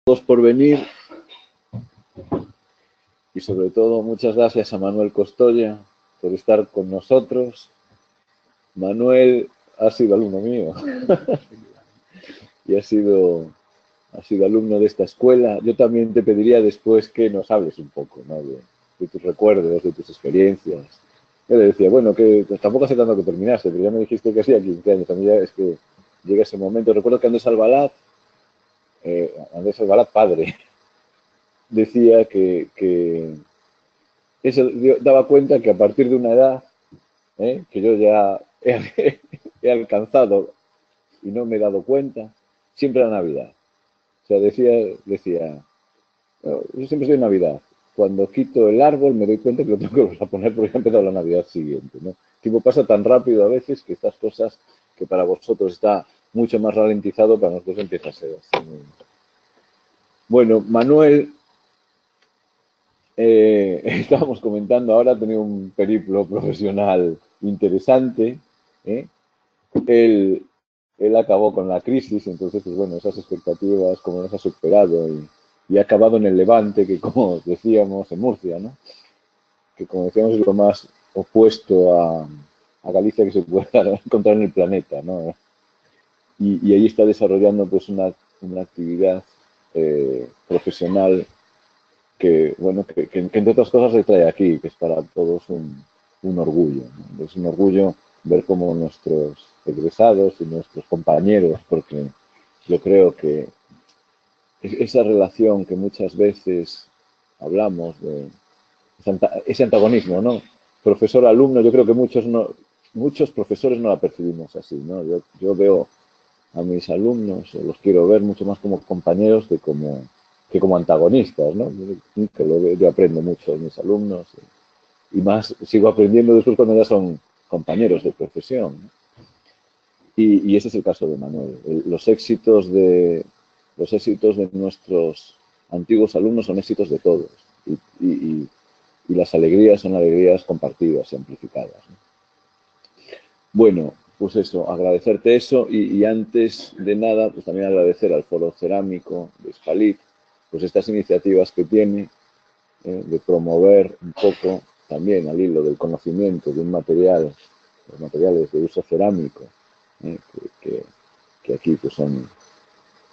todos por venir y sobre todo muchas gracias a Manuel Costoya por estar con nosotros. Manuel ha sido alumno mío y ha sido alumno de esta escuela. Yo también te pediría después que nos hables un poco, ¿no? de tus recuerdos, de tus experiencias. Yo le decía, bueno, que pues, tampoco hace tanto que terminaste, pero ya me dijiste que hacía 15 años. También ya es que llega ese momento. Recuerdo que Andrés Albalat padre, decía que eso daba cuenta que a partir de una edad que yo ya he alcanzado y no me he dado cuenta, siempre era Navidad. O sea, decía yo siempre estoy en Navidad. Cuando quito el árbol me doy cuenta que lo tengo que volver a poner porque ha empezado la Navidad siguiente, ¿no? El tiempo pasa tan rápido a veces que estas cosas que para vosotros está mucho más ralentizado, para nosotros empieza a ser así. Bueno, Manuel, estábamos comentando, ahora ha tenido un periplo profesional interesante. Él acabó con la crisis, entonces, pues bueno, esas expectativas, como las ha superado y ha acabado en el Levante, que como decíamos, en Murcia, ¿no? Que como decíamos es lo más opuesto a Galicia que se pueda encontrar en el planeta, ¿no? Y ahí está desarrollando pues una actividad profesional que, bueno, que entre otras cosas se trae aquí, que es para todos un orgullo, ¿no? Es un orgullo ver cómo nuestros egresados y nuestros compañeros, porque yo creo que esa relación que muchas veces hablamos de ese antagonismo, ¿no? Profesor-alumno, yo creo que muchos profesores no la percibimos así, ¿no? Yo veo a mis alumnos, los quiero ver mucho más como compañeros que como antagonistas, ¿no? Yo aprendo mucho de mis alumnos y más sigo aprendiendo después cuando ya son compañeros de profesión, ¿no? Y ese es el caso de Manuel. Los éxitos de nuestros antiguos alumnos son éxitos de todos y las alegrías son alegrías compartidas y amplificadas, ¿no? Bueno, pues eso, agradecerte eso y antes de nada, pues también agradecer al Foro Cerámico de Hispalit, pues estas iniciativas que tiene de promover un poco también al hilo del conocimiento de un material, los materiales de uso cerámico, que aquí pues son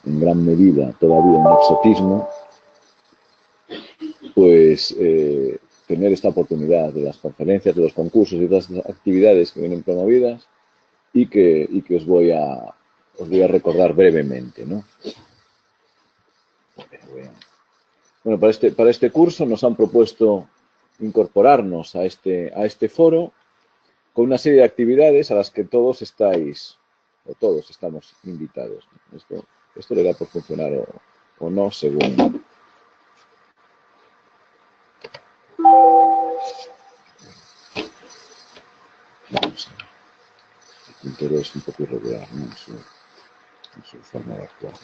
en gran medida todavía un exotismo, pues tener esta oportunidad de las conferencias, de los concursos y todas las actividades que vienen promovidas y que os voy a recordar brevemente, ¿no? Bueno, para este curso nos han propuesto incorporarnos a este foro con una serie de actividades a las que todos estáis, o todos estamos invitados. Esto le da por funcionar o no, según... Vamos a ver. El puntero es un poco irregular, ¿no? En su forma de actuar.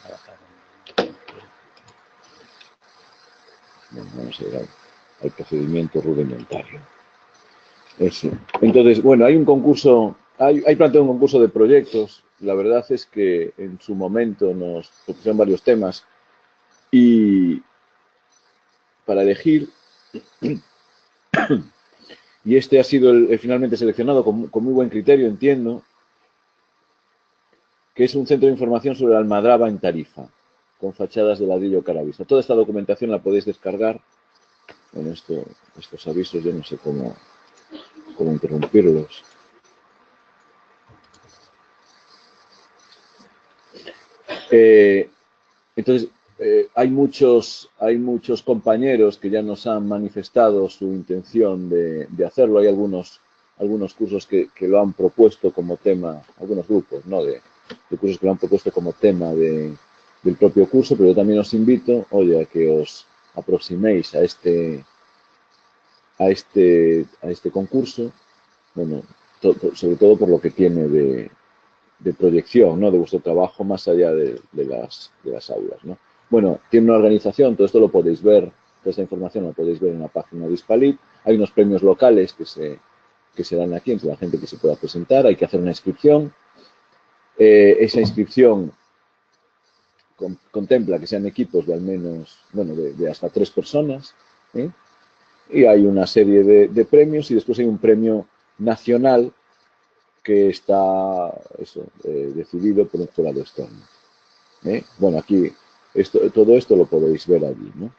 Bueno, vamos a ir al procedimiento rudimentario. Eso. Entonces, bueno, hay un concurso, hay planteado un concurso de proyectos. La verdad es que en su momento nos propusieron varios temas y para elegir, y este ha sido el finalmente seleccionado con muy buen criterio, entiendo, que es un centro de información sobre Almadraba en Tarifa, con fachadas de ladrillo caravista. Toda esta documentación la podéis descargar. Bueno, estos avisos yo no sé cómo interrumpirlos. Entonces, hay muchos compañeros que ya nos han manifestado su intención de hacerlo. Hay algunos cursos que lo han propuesto como tema, algunos grupos, ¿no? de cursos que lo han propuesto como tema del propio curso, pero yo también os invito, oye, a que os aproximéis a este concurso, bueno, sobre todo por lo que tiene de proyección, ¿no? De vuestro trabajo más allá de las aulas, ¿no? Bueno, tiene una organización, todo esto lo podéis ver, toda esta información la podéis ver en la página de Hispalit. Hay unos premios locales que se dan aquí entre la gente que se pueda presentar, hay que hacer una inscripción. Esa inscripción contempla que sean equipos de al menos, bueno, de hasta 3 personas, ¿eh? Y hay una serie de premios y después hay un premio nacional que está decidido por un jurado externo. Bueno, aquí todo esto lo podéis ver allí, ¿no?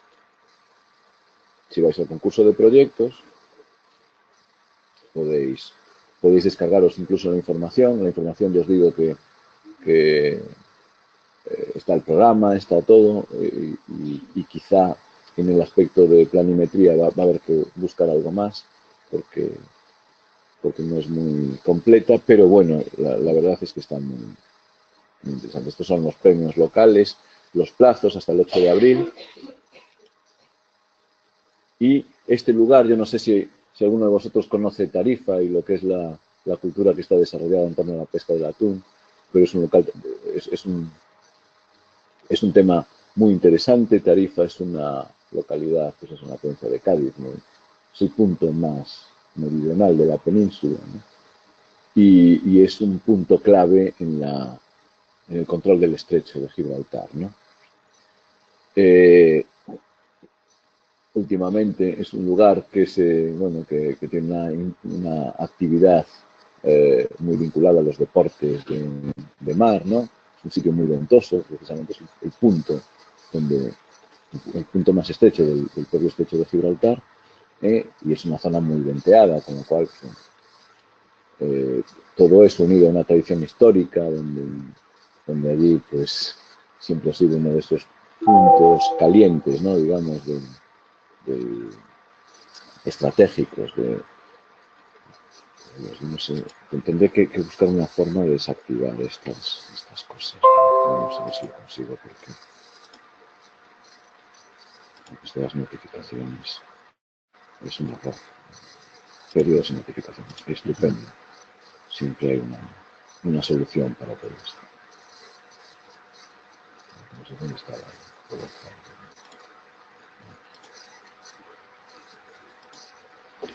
Si vais al concurso de proyectos, podéis descargaros incluso la información. La información, ya os digo que está el programa, está todo, y quizá en el aspecto de planimetría va a haber que buscar algo más, porque no es muy completa, pero bueno, la verdad es que está muy interesante. Estos son los premios locales, los plazos hasta el 8 de abril. Y este lugar, yo no sé si alguno de vosotros conoce Tarifa y lo que es la cultura que está desarrollada en torno a la pesca del atún, pero es un local, es un tema muy interesante. Tarifa es una localidad, pues es una provincia de Cádiz, ¿no? Es el punto más meridional de la península, ¿no? Y es un punto clave en el control del estrecho de Gibraltar, ¿no? Últimamente es un lugar que tiene una actividad muy vinculada a los deportes de mar, ¿no? Es un sitio muy ventoso, precisamente es el punto más estrecho del propio estrecho de Gibraltar, y es una zona muy venteada, con lo cual todo eso unido a una tradición histórica donde allí pues siempre ha sido uno de esos puntos calientes, ¿no? Digamos, estratégicos, no sé, tendré que buscar una forma de desactivar estas cosas. No sé si lo consigo, porque esto de las notificaciones es un error. Periodos de notificaciones, estupendo. Siempre hay una solución para todo esto. No sé dónde está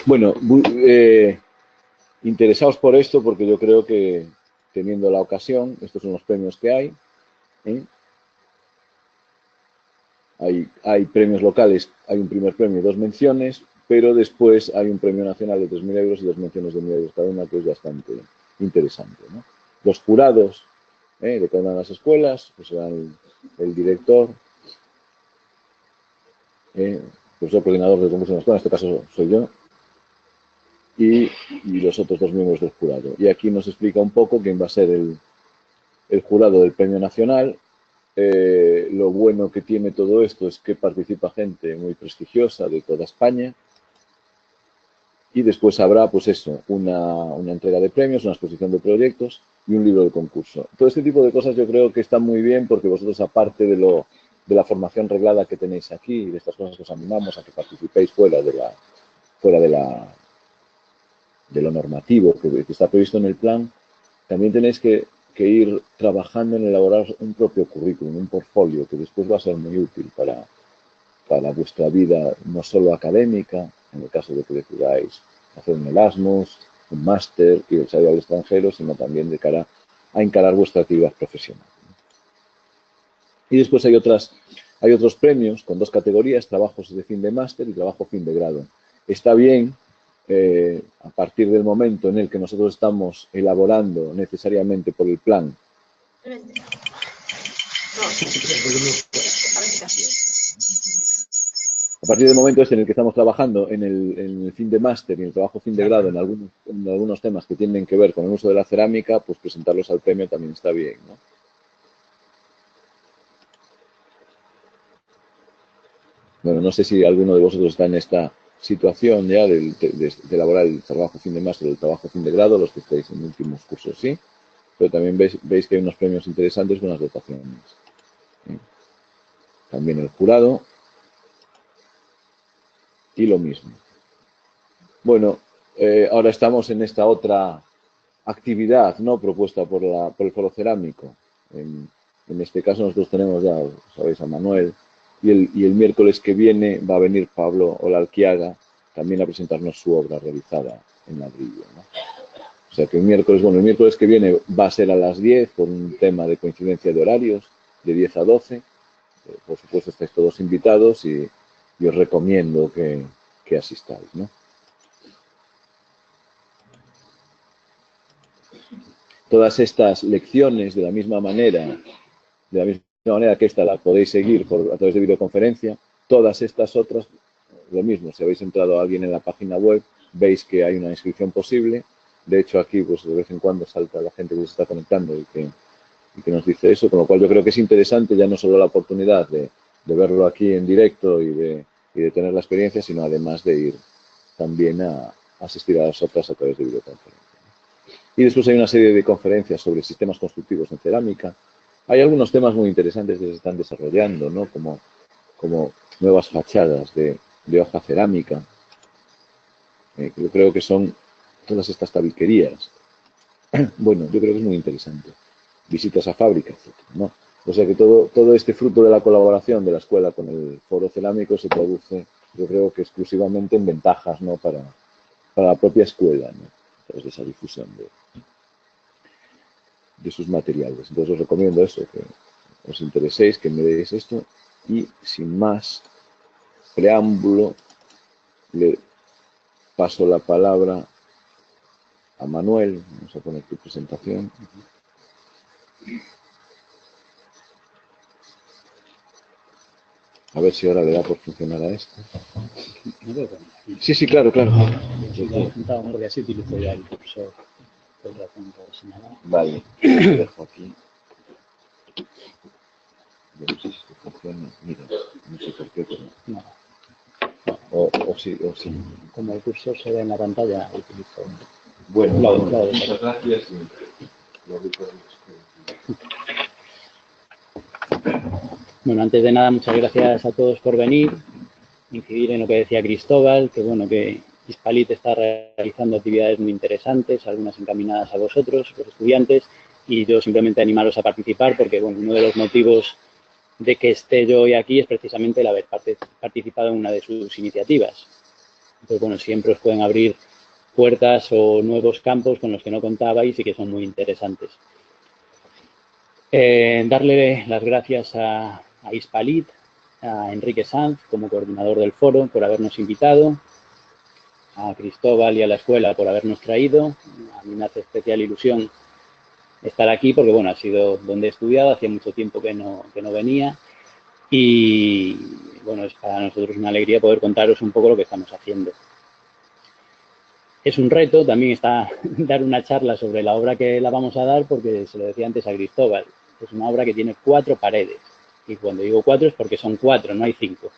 Bueno, interesaos por esto, porque yo creo que teniendo la ocasión, estos son los premios que hay. Hay premios locales, hay un primer premio y 2 menciones, pero después hay un premio nacional de 3.000 euros y 2 menciones de 1.000 euros cada una, que es bastante interesante, ¿no? Los jurados de cada una de las escuelas, pues serán el director, profesor coordinador del concurso de la escuela, en este caso soy yo, y los otros 2 miembros del jurado. Y aquí nos explica un poco quién va a ser el jurado del premio nacional. Lo bueno que tiene todo esto es que participa gente muy prestigiosa de toda España, y después habrá, pues eso, una entrega de premios, una exposición de proyectos y un libro de concurso. Todo este tipo de cosas yo creo que están muy bien, porque vosotros, aparte de la formación reglada que tenéis aquí y de estas cosas que os animamos a que participéis fuera de lo normativo que está previsto en el plan, también tenéis que ir trabajando en elaborar un propio currículum, un portfolio, que después va a ser muy útil para vuestra vida, no solo académica, en el caso de que decidáis hacer un Erasmus, un máster y irse al extranjero, sino también de cara a encarar vuestra actividad profesional. Y después hay otros premios con 2 categorías: trabajos de fin de máster y trabajo fin de grado. Está bien, a partir del momento en el que nosotros estamos elaborando necesariamente por el plan a partir del momento en el que estamos trabajando en el fin de máster y en el trabajo fin de grado en algunos temas que tienen que ver con el uso de la cerámica, pues presentarlos al premio también está bien, ¿no? Bueno, no sé si alguno de vosotros está en esta situación ya de elaborar el trabajo fin de máster o el trabajo fin de grado, los que estáis en últimos cursos, sí, pero también veis que hay unos premios interesantes con las dotaciones. También el jurado y lo mismo. Bueno, ahora estamos en esta otra actividad, ¿no?, propuesta por el Foro Cerámico. En este caso nosotros tenemos ya, sabéis, a Manuel, y el miércoles que viene va a venir Pablo Olalquiaga también a presentarnos su obra realizada en ladrillo, ¿no? O sea que el miércoles que viene va a ser a las 10 por un tema de coincidencia de horarios, de 10 a 12. Por supuesto, estáis todos invitados y os recomiendo que asistáis, ¿no? Todas estas lecciones, de la misma manera que esta la podéis seguir a través de videoconferencia, todas estas otras, lo mismo, si habéis entrado a alguien en la página web, veis que hay una inscripción posible. De hecho, aquí pues de vez en cuando salta la gente que se está conectando y que nos dice eso, con lo cual yo creo que es interesante ya no solo la oportunidad de verlo aquí en directo y de tener la experiencia, sino además de ir también a asistir a las otras a través de videoconferencia. Y después hay una serie de conferencias sobre sistemas constructivos en cerámica. Hay algunos temas muy interesantes que se están desarrollando, ¿no? Como nuevas fachadas de hoja cerámica. Yo creo que son todas estas tabiquerías. Bueno, yo creo que es muy interesante. Visitas a fábricas, etc., ¿no? O sea que todo este fruto de la colaboración de la escuela con el foro cerámico se traduce, yo creo que exclusivamente en ventajas, ¿no? Para la propia escuela, ¿no? A través de esa difusión de sus materiales. Entonces os recomiendo eso, que os intereséis, que miréis esto y sin más preámbulo le paso la palabra a Manuel. Vamos a poner tu presentación. A ver si ahora le da por funcionar a esto. Sí, sí, claro, claro. Así utilizo ya el cursor. Vale, lo dejo aquí. Yo no sé si esto funciona. Mira, no sé por qué, pero... No. O sí. Como el cursor se ve en la pantalla, utilizo... Bueno, muchas gracias. Bueno, antes de nada, muchas gracias a todos por venir. Incidir en lo que decía Cristóbal, que bueno, que Hispalit está realizando actividades muy interesantes, algunas encaminadas a vosotros, los estudiantes, y yo simplemente animaros a participar porque, bueno, uno de los motivos de que esté yo hoy aquí es precisamente el haber participado en una de sus iniciativas. Entonces, bueno, siempre os pueden abrir puertas o nuevos campos con los que no contabais y que son muy interesantes. Darle las gracias a Hispalit, a Enrique Sanz como coordinador del foro por habernos invitado, a Cristóbal y a la escuela por habernos traído. A mí me hace especial ilusión estar aquí porque, bueno, ha sido donde he estudiado, hacía mucho tiempo que no venía y, bueno, es para nosotros una alegría poder contaros un poco lo que estamos haciendo. Es un reto también dar una charla sobre la obra que la vamos a dar porque se lo decía antes a Cristóbal, es una obra que tiene 4 paredes y cuando digo 4 es porque son 4, no hay 5.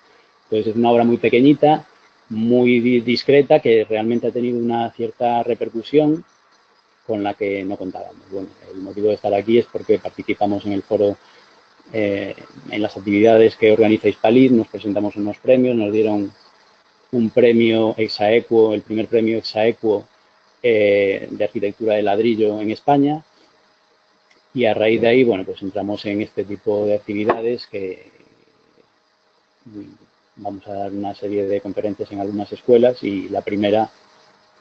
Entonces es una obra muy pequeñita, muy discreta, que realmente ha tenido una cierta repercusión con la que no contábamos. Bueno, el motivo de estar aquí es porque participamos en el foro, en las actividades que organiza Hispalit, nos presentamos unos premios, nos dieron un premio exaequo, el primer premio exaequo de arquitectura de ladrillo en España, y a raíz de ahí, bueno, pues entramos en este tipo de actividades que vamos a dar una serie de conferencias en algunas escuelas y la primera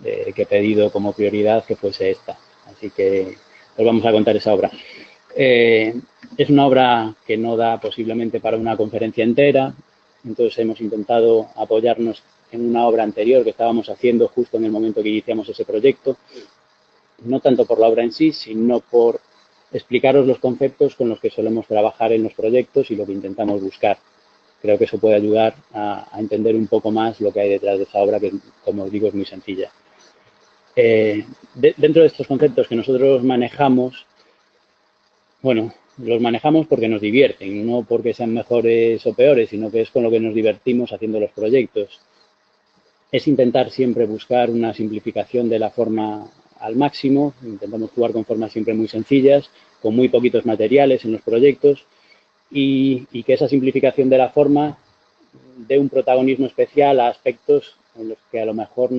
que he pedido como prioridad que fuese esta. Así que os vamos a contar esa obra. Es una obra que no da posiblemente para una conferencia entera, entonces hemos intentado apoyarnos en una obra anterior que estábamos haciendo justo en el momento que iniciamos ese proyecto, no tanto por la obra en sí, sino por explicaros los conceptos con los que solemos trabajar en los proyectos y lo que intentamos buscar. Creo que eso puede ayudar a entender un poco más lo que hay detrás de esa obra, que, como os digo, es muy sencilla. Dentro de estos conceptos que nosotros manejamos, bueno, los manejamos porque nos divierten, no porque sean mejores o peores, sino que es con lo que nos divertimos haciendo los proyectos. Es intentar siempre buscar una simplificación de la forma al máximo, intentamos jugar con formas siempre muy sencillas, con muy poquitos materiales en los proyectos y que esa simplificación de la forma dé un protagonismo especial a aspectos en los que a lo mejor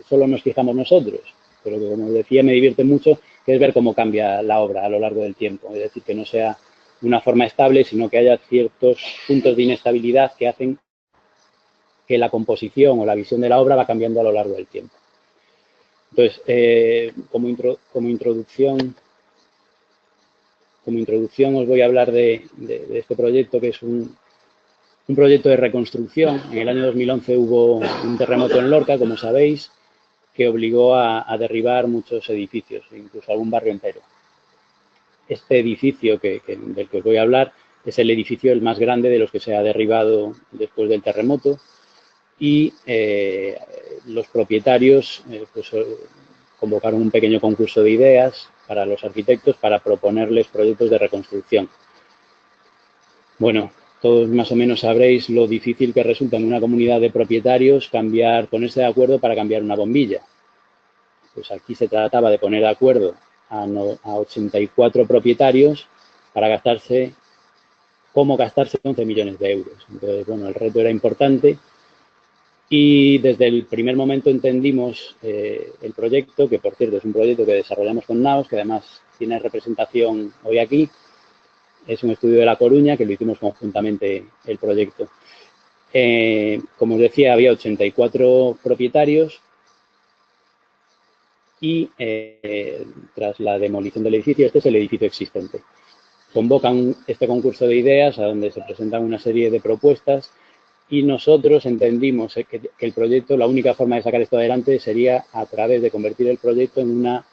solo nos fijamos nosotros, pero que, como decía, me divierte mucho, que es ver cómo cambia la obra a lo largo del tiempo. Es decir, que no sea una forma estable, sino que haya ciertos puntos de inestabilidad que hacen que la composición o la visión de la obra va cambiando a lo largo del tiempo. Entonces, como introducción como introducción os voy a hablar de este proyecto, que es un proyecto de reconstrucción. En el año 2011 hubo un terremoto en Lorca, como sabéis, que obligó a derribar muchos edificios, incluso algún barrio entero. Este edificio del que os voy a hablar es el edificio el más grande de los que se ha derribado después del terremoto, y los propietarios convocaron un pequeño concurso de ideas para los arquitectos para proponerles proyectos de reconstrucción. Bueno, todos más o menos sabréis lo difícil que resulta en una comunidad de propietarios ponerse de acuerdo para cambiar una bombilla. Pues aquí se trataba de poner de acuerdo a 84 propietarios para gastarse 11 millones de euros. Entonces, bueno, el reto era importante y desde el primer momento entendimos el proyecto, que por cierto es un proyecto que desarrollamos con Naos, que además tiene representación hoy aquí. Es un estudio de La Coruña, que lo hicimos conjuntamente el proyecto. Como os decía, había 84 propietarios y tras la demolición del edificio, este es el edificio existente. Convocan este concurso de ideas a donde se presentan una serie de propuestas y nosotros entendimos que el proyecto, la única forma de sacar esto adelante sería a través de convertir el proyecto en una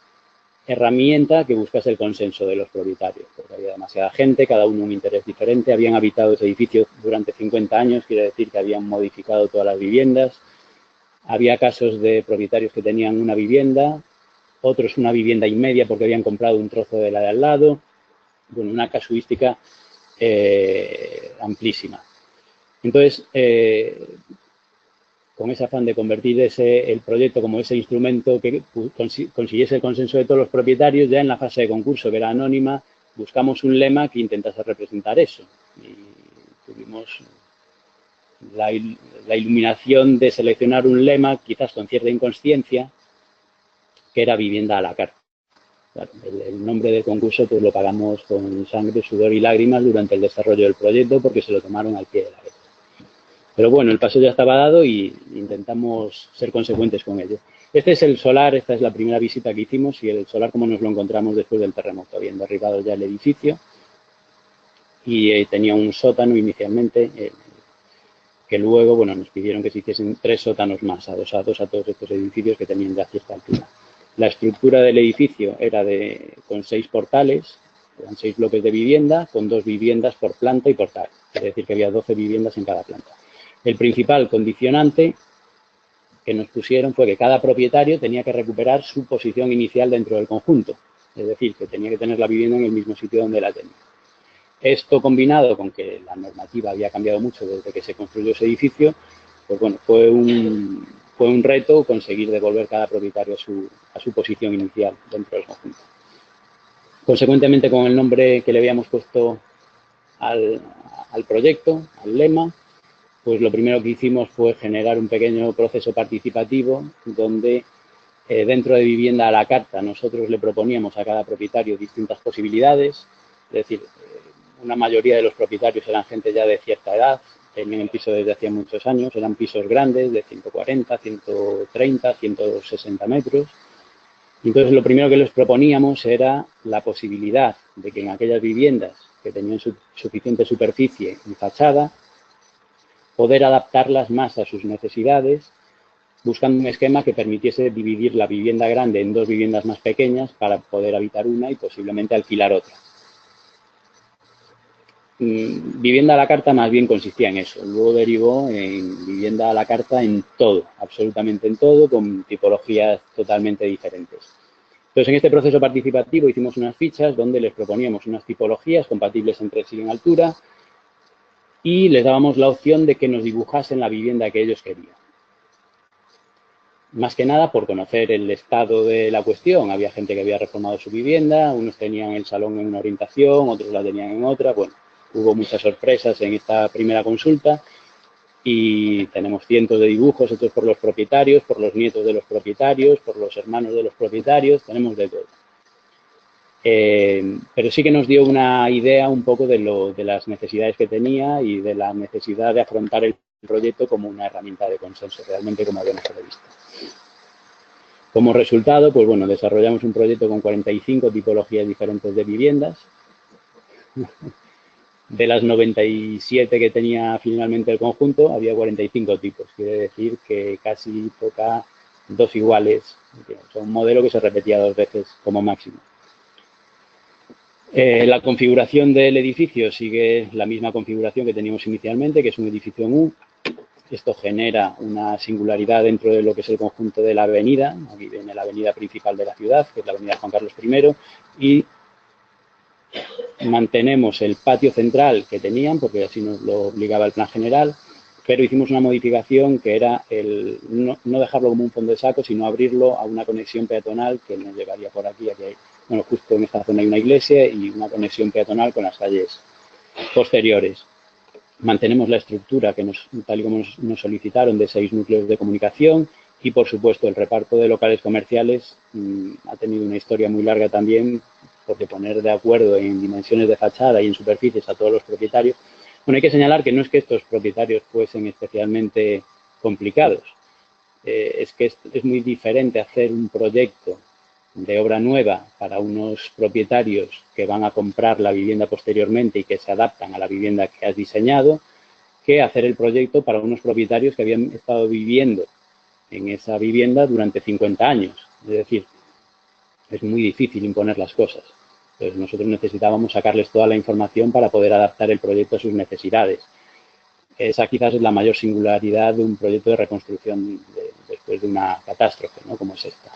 herramienta que buscase el consenso de los propietarios, porque había demasiada gente, cada uno un interés diferente, habían habitado ese edificio durante 50 años, quiere decir que habían modificado todas las viviendas, había casos de propietarios que tenían una vivienda, otros una vivienda y media porque habían comprado un trozo de la de al lado, bueno, una casuística amplísima. Entonces, con ese afán de convertir el proyecto como ese instrumento que consiguiese el consenso de todos los propietarios, ya en la fase de concurso, que era anónima, buscamos un lema que intentase representar eso. Y tuvimos la iluminación de seleccionar un lema, quizás con cierta inconsciencia, que era vivienda a la carta. Claro, el nombre del concurso pues lo pagamos con sangre, sudor y lágrimas durante el desarrollo del proyecto, porque se lo tomaron al pie de la letra. Pero bueno, el paso ya estaba dado y intentamos ser consecuentes con ello. Este es el solar, esta es la primera visita que hicimos, y el solar como nos lo encontramos después del terremoto. Habían derribado ya el edificio y tenía un sótano inicialmente, que luego, bueno, nos pidieron que se hiciesen 3 sótanos más, adosados a todos estos edificios que tenían ya cierta altura. La estructura del edificio era con 6 portales, eran 6 bloques de vivienda, con 2 viviendas por planta y portal. Es decir, que había 12 viviendas en cada planta. El principal condicionante que nos pusieron fue que cada propietario tenía que recuperar su posición inicial dentro del conjunto. Es decir, que tenía que tener la vivienda en el mismo sitio donde la tenía. Esto combinado con que la normativa había cambiado mucho desde que se construyó ese edificio, pues bueno, fue un reto conseguir devolver cada propietario a su posición inicial dentro del conjunto. Consecuentemente, con el nombre que le habíamos puesto al proyecto, al lema, pues lo primero que hicimos fue generar un pequeño proceso participativo donde dentro de vivienda a la carta nosotros le proponíamos a cada propietario distintas posibilidades, es decir, una mayoría de los propietarios eran gente ya de cierta edad, tenían el piso desde hacía muchos años, eran pisos grandes de 140, 130, 160 metros. Y entonces lo primero que les proponíamos era la posibilidad de que en aquellas viviendas que tenían suficiente superficie y fachada, poder adaptarlas más a sus necesidades, buscando un esquema que permitiese dividir la vivienda grande en 2 viviendas más pequeñas para poder habitar una y posiblemente alquilar otra. Vivienda a la carta más bien consistía en eso. Luego derivó en vivienda a la carta en todo, absolutamente en todo, con tipologías totalmente diferentes. Entonces, en este proceso participativo hicimos unas fichas donde les proponíamos unas tipologías compatibles entre sí en altura y les dábamos la opción de que nos dibujasen la vivienda que ellos querían. Más que nada por conocer el estado de la cuestión. Había gente que había reformado su vivienda, unos tenían el salón en una orientación, otros la tenían en otra. Bueno, hubo muchas sorpresas en esta primera consulta y tenemos cientos de dibujos hechos por los propietarios, por los nietos de los propietarios, por los hermanos de los propietarios, tenemos de todo. Pero sí que nos dio una idea un poco de las necesidades que tenía y de la necesidad de afrontar el proyecto como una herramienta de consenso, realmente como habíamos previsto. Como resultado, pues bueno, desarrollamos un proyecto con 45 tipologías diferentes de viviendas De las 97 que tenía finalmente el conjunto, había 45 tipos. Quiere decir que casi toca 2 iguales. O sea, un modelo que se repetía 2 veces como máximo. La configuración del edificio sigue la misma configuración que teníamos inicialmente, que es un edificio en U. Esto genera una singularidad dentro de lo que es el conjunto de la avenida. Aquí viene la avenida principal de la ciudad, que es la avenida Juan Carlos I, y mantenemos el patio central que tenían, porque así nos lo obligaba el plan general, pero hicimos una modificación que era no dejarlo como un fondo de saco, sino abrirlo a una conexión peatonal que nos llevaría por aquí. Bueno, justo en esta zona hay una iglesia y una conexión peatonal con las calles posteriores. Mantenemos la estructura que tal y como nos solicitaron, de 6 núcleos de comunicación, y por supuesto el reparto de locales comerciales ha tenido una historia muy larga también, porque poner de acuerdo en dimensiones de fachada y en superficies a todos los propietarios. Bueno, hay que señalar que no es que estos propietarios fuesen especialmente complicados, es que es muy diferente hacer un proyecto de obra nueva para unos propietarios que van a comprar la vivienda posteriormente y que se adaptan a la vivienda que has diseñado, que hacer el proyecto para unos propietarios que habían estado viviendo en esa vivienda durante 50 años. Es decir, es muy difícil imponer las cosas. Entonces, nosotros necesitábamos sacarles toda la información para poder adaptar el proyecto a sus necesidades. Esa quizás es la mayor singularidad de un proyecto de reconstrucción después de una catástrofe, ¿no?, como es esta.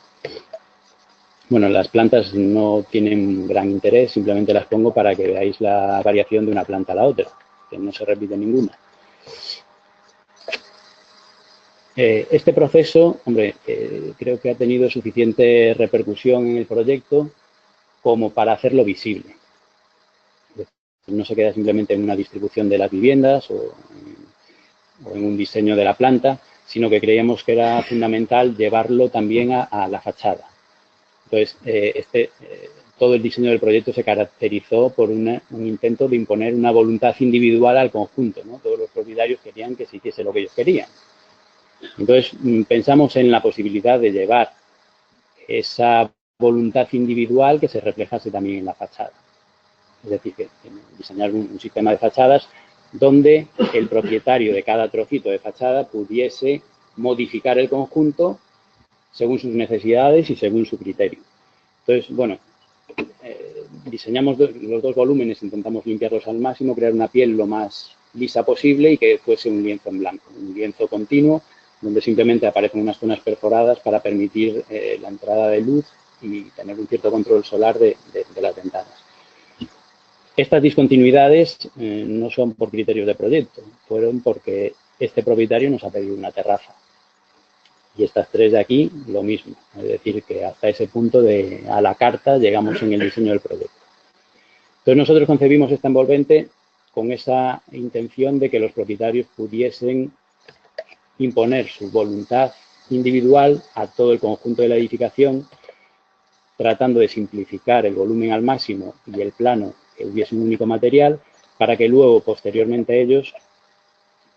Bueno, las plantas no tienen gran interés, simplemente las pongo para que veáis la variación de una planta a la otra, que no se repite ninguna. Este proceso, hombre, creo que ha tenido suficiente repercusión en el proyecto como para hacerlo visible. No se queda simplemente en una distribución de las viviendas o en un diseño de la planta, sino que creíamos que era fundamental llevarlo también a la fachada. Entonces, todo el diseño del proyecto se caracterizó por un intento de imponer una voluntad individual al conjunto, ¿no? Todos los propietarios querían que se hiciese lo que ellos querían. Entonces, pensamos en la posibilidad de llevar esa voluntad individual que se reflejase también en la fachada. Es decir, que diseñar un sistema de fachadas donde el propietario de cada trocito de fachada pudiese modificar el conjunto según sus necesidades y según su criterio. Entonces, bueno, diseñamos los 2 volúmenes, intentamos limpiarlos al máximo, crear una piel lo más lisa posible y que fuese un lienzo en blanco, un lienzo continuo, donde simplemente aparecen unas zonas perforadas para permitir la entrada de luz y tener un cierto control solar de las ventanas. Estas discontinuidades no son por criterios de proyecto, fueron porque este propietario nos ha pedido una terraza. Y estas 3 de aquí, lo mismo. Es decir, que hasta ese punto a la carta llegamos en el diseño del proyecto. Entonces, nosotros concebimos esta envolvente con esa intención de que los propietarios pudiesen imponer su voluntad individual a todo el conjunto de la edificación, tratando de simplificar el volumen al máximo y el plano, que hubiese un único material, para que luego, posteriormente, ellos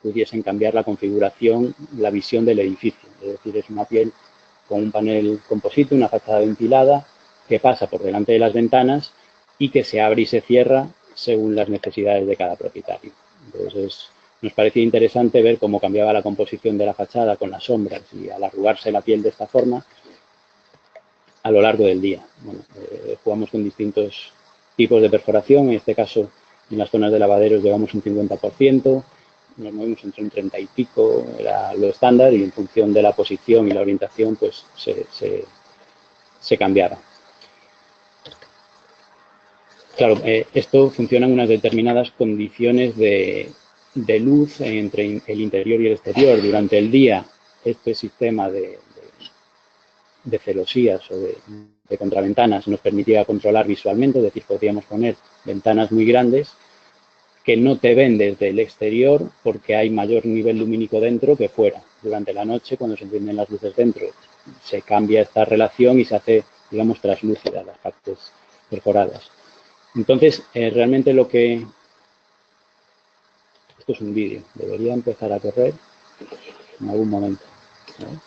pudiesen cambiar la configuración, la visión del edificio. Es decir, es una piel con un panel composite, una fachada ventilada, que pasa por delante de las ventanas y que se abre y se cierra según las necesidades de cada propietario. Entonces, nos parecía interesante ver cómo cambiaba la composición de la fachada con las sombras y al arrugarse la piel de esta forma a lo largo del día. Bueno, jugamos con distintos tipos de perforación. En este caso, en las zonas de lavaderos llegamos un 50%, nos movimos entre un 30 y pico, era lo estándar, y en función de la posición y la orientación, pues se cambiaba. Claro, esto funciona en unas determinadas condiciones de luz entre el interior y el exterior. Durante el día, este sistema de celosías o de contraventanas nos permitía controlar visualmente, es decir, podíamos poner ventanas muy grandes que no te ven desde el exterior porque hay mayor nivel lumínico dentro que fuera. Durante la noche, cuando se encienden las luces dentro, se cambia esta relación y se hace, digamos, traslúcida las partes perforadas. Entonces, realmente lo que... Esto es un vídeo, debería empezar a correr en algún momento, ¿no?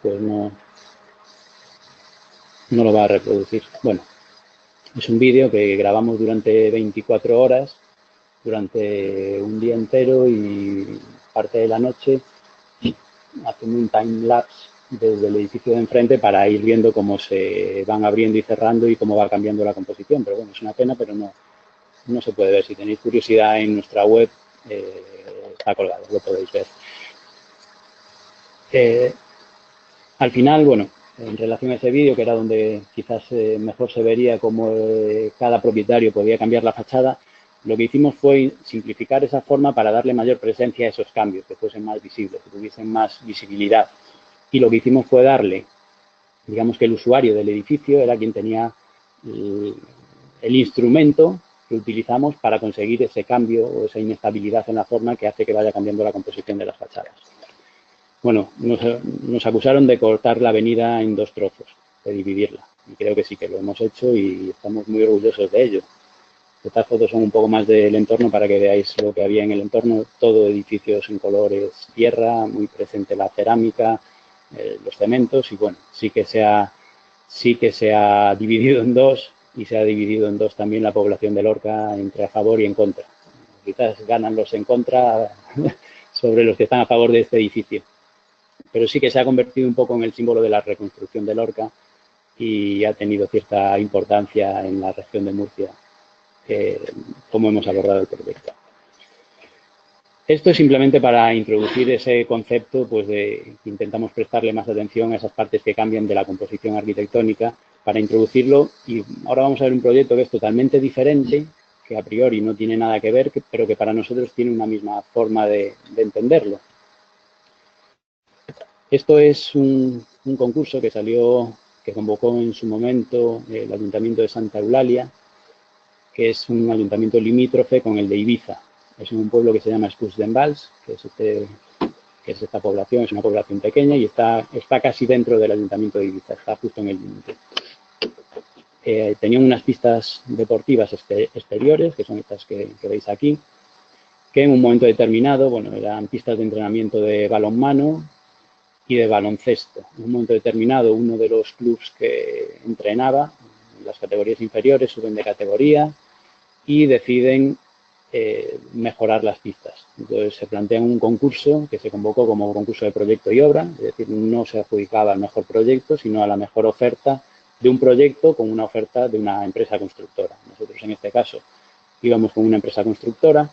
Pues no... no lo va a reproducir. Bueno, es un vídeo que grabamos durante 24 horas, durante un día entero y parte de la noche, haciendo un time-lapse desde el edificio de enfrente para ir viendo cómo se van abriendo y cerrando y cómo va cambiando la composición. Pero bueno, es una pena, pero no se puede ver. Si tenéis curiosidad, en nuestra web está colgado, lo podéis ver. Al final, bueno, en relación a ese vídeo, que era donde quizás mejor se vería cómo cada propietario podía cambiar la fachada, lo que hicimos fue simplificar esa forma para darle mayor presencia a esos cambios, que fuesen más visibles, que tuviesen más visibilidad. Y lo que hicimos fue darle, digamos que el usuario del edificio era quien tenía el instrumento que utilizamos para conseguir ese cambio o esa inestabilidad en la forma que hace que vaya cambiando la composición de las fachadas. Bueno, nos acusaron de cortar la avenida en 2 trozos, de dividirla. Y creo que sí que lo hemos hecho y estamos muy orgullosos de ello. Estas fotos son un poco más del entorno para que veáis lo que había en el entorno. Todo edificios en colores tierra, muy presente la cerámica, los cementos y bueno, sí que se ha dividido en 2 y se ha dividido en 2 también la población de Lorca entre a favor y en contra. Quizás ganan los en contra sobre los que están a favor de este edificio. Pero sí que se ha convertido un poco en el símbolo de la reconstrucción de Lorca y ha tenido cierta importancia en la región de Murcia, cómo hemos abordado el proyecto. Esto es simplemente para introducir ese concepto, pues de que intentamos prestarle más atención a esas partes que cambian de la composición arquitectónica, para introducirlo. Y ahora vamos a ver un proyecto que es totalmente diferente, que a priori no tiene nada que ver, pero que para nosotros tiene una misma forma de entenderlo. Esto es un concurso que convocó en su momento el Ayuntamiento de Santa Eulalia, que es un ayuntamiento limítrofe con el de Ibiza. Es un pueblo que se llama Escús d'en Vals, que es esta población, es una población pequeña y está casi dentro del Ayuntamiento de Ibiza, está justo en el límite. Tenían unas pistas deportivas exteriores, que son estas que veis aquí, que en un momento determinado, bueno, eran pistas de entrenamiento de balonmano y de baloncesto. En un momento determinado, uno de los clubes que entrenaba en las categorías inferiores suben de categoría y deciden mejorar las pistas. Entonces se plantea un concurso que se convocó como concurso de proyecto y obra, es decir, no se adjudicaba al mejor proyecto, sino a la mejor oferta de un proyecto con una oferta de una empresa constructora. Nosotros en este caso íbamos con una empresa constructora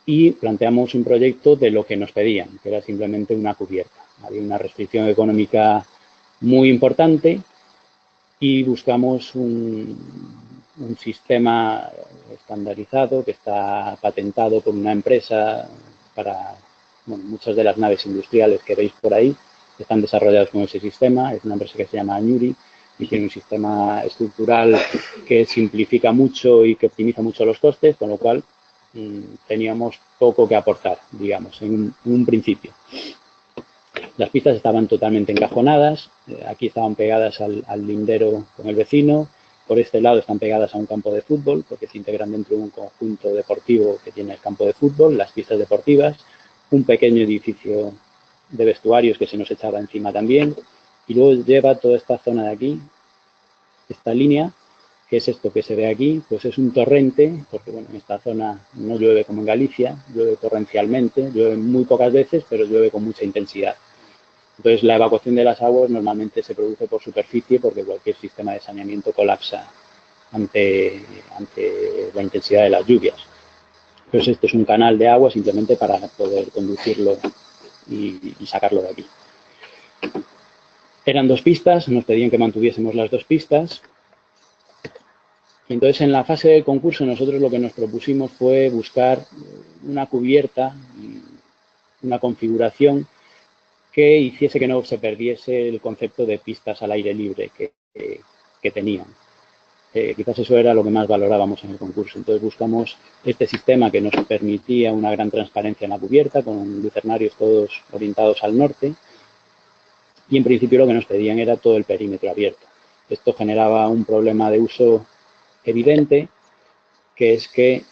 y planteamos un proyecto de lo que nos pedían, que era simplemente una cubierta. Había una restricción económica muy importante y buscamos un sistema estandarizado que está patentado por una empresa para, bueno, muchas de las naves industriales que veis por ahí están desarrolladas con ese sistema. Es una empresa que se llama Añuri y tiene un sistema estructural que simplifica mucho y que optimiza mucho los costes, con lo cual teníamos poco que aportar, digamos, en un principio. Las pistas estaban totalmente encajonadas, aquí estaban pegadas al lindero con el vecino, por este lado están pegadas a un campo de fútbol, porque se integran dentro de un conjunto deportivo que tiene el campo de fútbol, las pistas deportivas, un pequeño edificio de vestuarios que se nos echaba encima también, y luego lleva toda esta zona de aquí, esta línea, que es esto que se ve aquí, pues es un torrente, porque bueno, en esta zona no llueve como en Galicia, llueve torrencialmente, llueve muy pocas veces, pero llueve con mucha intensidad. Entonces, la evacuación de las aguas normalmente se produce por superficie porque cualquier sistema de saneamiento colapsa ante la intensidad de las lluvias. Entonces, esto es un canal de agua simplemente para poder conducirlo y sacarlo de aquí. Eran 2 pistas, nos pedían que mantuviésemos las 2 pistas. Y entonces, en la fase del concurso, nosotros lo que nos propusimos fue buscar una cubierta, una configuración que hiciese que no se perdiese el concepto de pistas al aire libre que tenían. Quizás eso era lo que más valorábamos en el concurso. Entonces buscamos este sistema que nos permitía una gran transparencia en la cubierta, con lucernarios todos orientados al norte. Y en principio lo que nos pedían era todo el perímetro abierto. Esto generaba un problema de uso evidente, que es que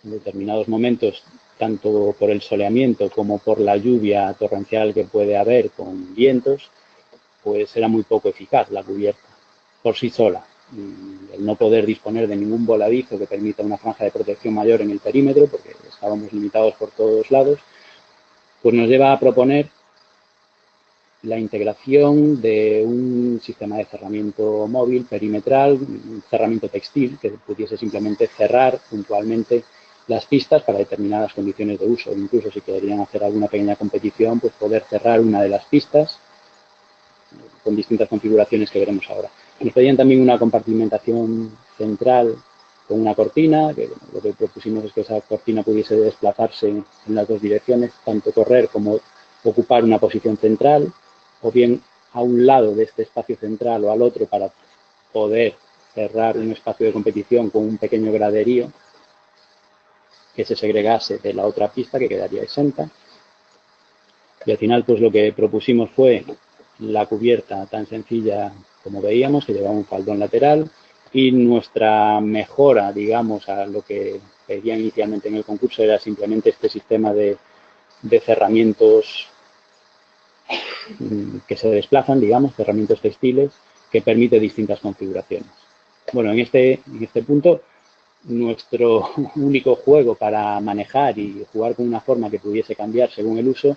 en determinados momentos, tanto por el soleamiento como por la lluvia torrencial que puede haber con vientos, pues era muy poco eficaz la cubierta por sí sola. El no poder disponer de ningún voladizo que permita una franja de protección mayor en el perímetro, porque estábamos limitados por todos lados, pues nos lleva a proponer la integración de un sistema de cerramiento móvil, perimetral, un cerramiento textil, que pudiese simplemente cerrar puntualmente las pistas para determinadas condiciones de uso. Incluso si querían hacer alguna pequeña competición, pues poder cerrar una de las pistas con distintas configuraciones que veremos ahora. Nos pedían también una compartimentación central con una cortina, que lo que propusimos es que esa cortina pudiese desplazarse en las dos direcciones, tanto correr como ocupar una posición central, o bien a un lado de este espacio central o al otro para poder cerrar un espacio de competición con un pequeño graderío que se segregase de la otra pista que quedaría exenta. Y al final, pues lo que propusimos fue la cubierta tan sencilla como veíamos, que llevaba un faldón lateral, y nuestra mejora, digamos, a lo que pedían inicialmente en el concurso era simplemente este sistema de cerramientos que se desplazan, digamos, cerramientos textiles, que permite distintas configuraciones. Bueno, en este punto, nuestro único juego para manejar y jugar con una forma que pudiese cambiar según el uso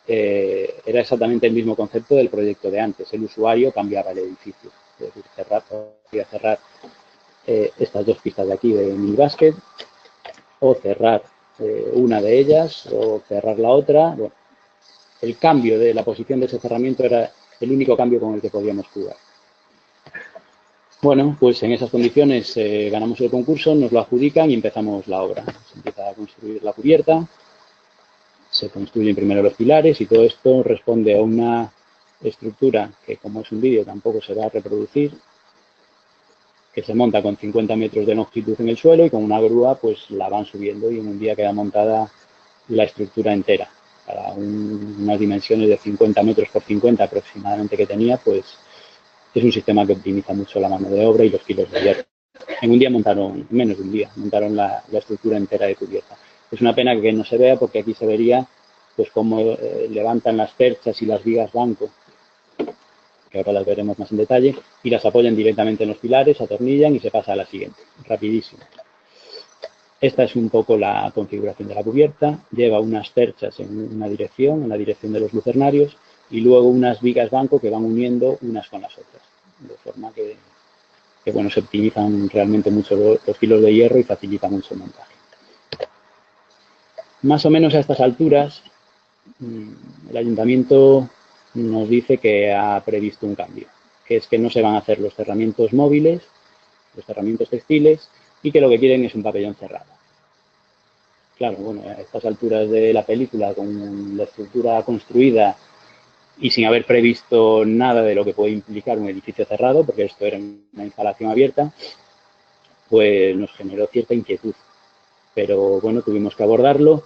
era exactamente el mismo concepto del proyecto de antes. El usuario cambiaba el edificio. Es decir, podía cerrar estas dos pistas de aquí de minibásquet, o cerrar una de ellas, o cerrar la otra. Bueno, el cambio de la posición de ese cerramiento era el único cambio con el que podíamos jugar. Bueno, pues en esas condiciones ganamos el concurso, nos lo adjudican y empezamos la obra. Se empieza a construir la cubierta, se construyen primero los pilares y todo esto responde a una estructura que, como es un vídeo, tampoco se va a reproducir, que se monta con 50 metros de longitud en el suelo y con una grúa pues la van subiendo y en un día queda montada la estructura entera. Para unas dimensiones de 50 metros por 50 aproximadamente que tenía, pues es un sistema que optimiza mucho la mano de obra y los kilos de hierro. En un día montaron, menos de un día, montaron la estructura entera de cubierta. Es una pena que no se vea porque aquí se vería pues cómo levantan las perchas y las vigas banco, que ahora las veremos más en detalle, y las apoyan directamente en los pilares, atornillan y se pasa a la siguiente, rapidísimo. Esta es un poco la configuración de la cubierta, lleva unas perchas en la dirección de los lucernarios, y luego unas vigas banco que van uniendo unas con las otras, de forma que bueno, se optimizan realmente mucho los kilos de hierro y facilita mucho el montaje. Más o menos a estas alturas, el ayuntamiento nos dice que ha previsto un cambio, que es que no se van a hacer los cerramientos móviles, los cerramientos textiles, y que lo que quieren es un pabellón cerrado. Claro, bueno, a estas alturas de la película, con la estructura construida y sin haber previsto nada de lo que puede implicar un edificio cerrado, porque esto era una instalación abierta, pues nos generó cierta inquietud. Pero bueno, tuvimos que abordarlo.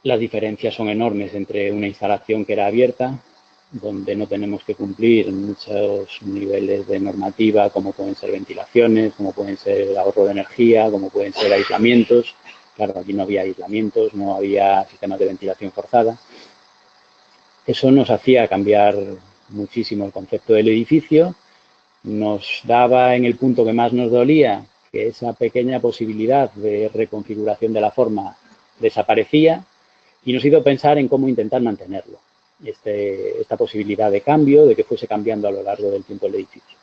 Las diferencias son enormes entre una instalación que era abierta, donde no tenemos que cumplir muchos niveles de normativa, como pueden ser ventilaciones, como pueden ser el ahorro de energía, como pueden ser aislamientos. Claro, aquí no había aislamientos, no había sistemas de ventilación forzada. Eso nos hacía cambiar muchísimo el concepto del edificio, nos daba en el punto que más nos dolía que esa pequeña posibilidad de reconfiguración de la forma desaparecía y nos hizo pensar en cómo intentar mantenerlo, esta posibilidad de cambio, de que fuese cambiando a lo largo del tiempo el edificio.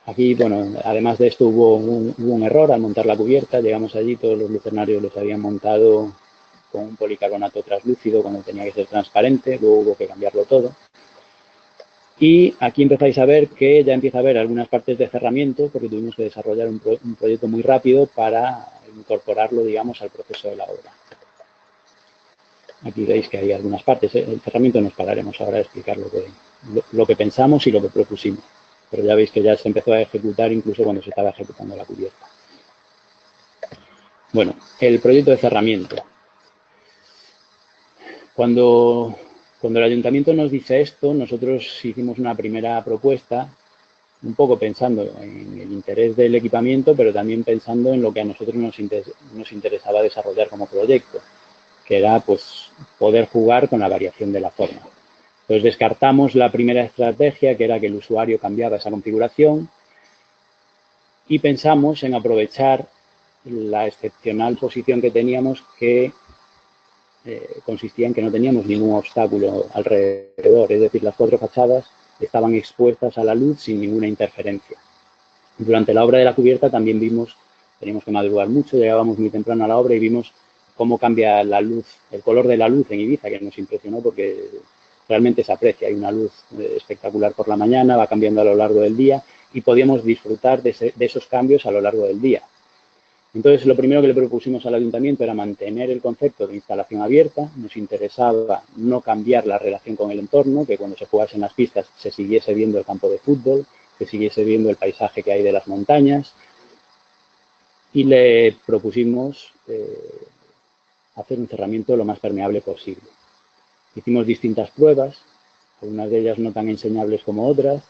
Aquí, bueno, además de esto hubo un error al montar la cubierta, llegamos allí, todos los lucernarios los habían montado con un policarbonato translúcido cuando tenía que ser transparente, luego hubo que cambiarlo todo. Y aquí empezáis a ver que ya empieza a haber algunas partes de cerramiento, porque tuvimos que desarrollar un proyecto muy rápido para incorporarlo, digamos, al proceso de la obra. Aquí veis que hay algunas partes. El cerramiento nos pararemos ahora a explicar lo que pensamos y lo que propusimos. Pero ya veis que ya se empezó a ejecutar incluso cuando se estaba ejecutando la cubierta. Bueno, el proyecto de cerramiento. Cuando el ayuntamiento nos dice esto, nosotros hicimos una primera propuesta, un poco pensando en el interés del equipamiento, pero también pensando en lo que a nosotros nos interesaba desarrollar como proyecto. que era pues poder jugar con la variación de la forma. Entonces descartamos la primera estrategia, que era que el usuario cambiaba esa configuración, y pensamos en aprovechar la excepcional posición que teníamos, que consistía en que no teníamos ningún obstáculo alrededor, es decir, las 4 fachadas estaban expuestas a la luz sin ninguna interferencia. Durante la obra de la cubierta también teníamos que madrugar mucho, llegábamos muy temprano a la obra y vimos cómo cambia la luz, el color de la luz en Ibiza, que nos impresionó porque realmente se aprecia. Hay una luz espectacular por la mañana, va cambiando a lo largo del día y podíamos disfrutar de esos cambios a lo largo del día. Entonces, lo primero que le propusimos al ayuntamiento era mantener el concepto de instalación abierta. Nos interesaba no cambiar la relación con el entorno, que cuando se jugase en las pistas se siguiese viendo el campo de fútbol, que siguiese viendo el paisaje que hay de las montañas. Y le propusimos hacer un cerramiento lo más permeable posible. Hicimos distintas pruebas, algunas de ellas no tan enseñables como otras,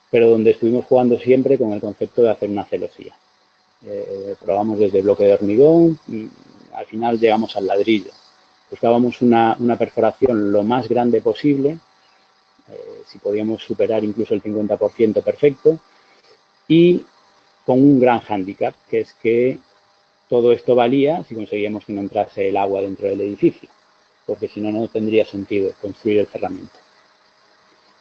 pero donde estuvimos jugando siempre con el concepto de hacer una celosía. Probamos desde bloque de hormigón y al final llegamos al ladrillo. Buscábamos una perforación lo más grande posible, si podíamos superar incluso el 50% perfecto, y con un gran hándicap, que es que todo esto valía si conseguíamos que no entrase el agua dentro del edificio, porque si no, no tendría sentido construir el cerramiento.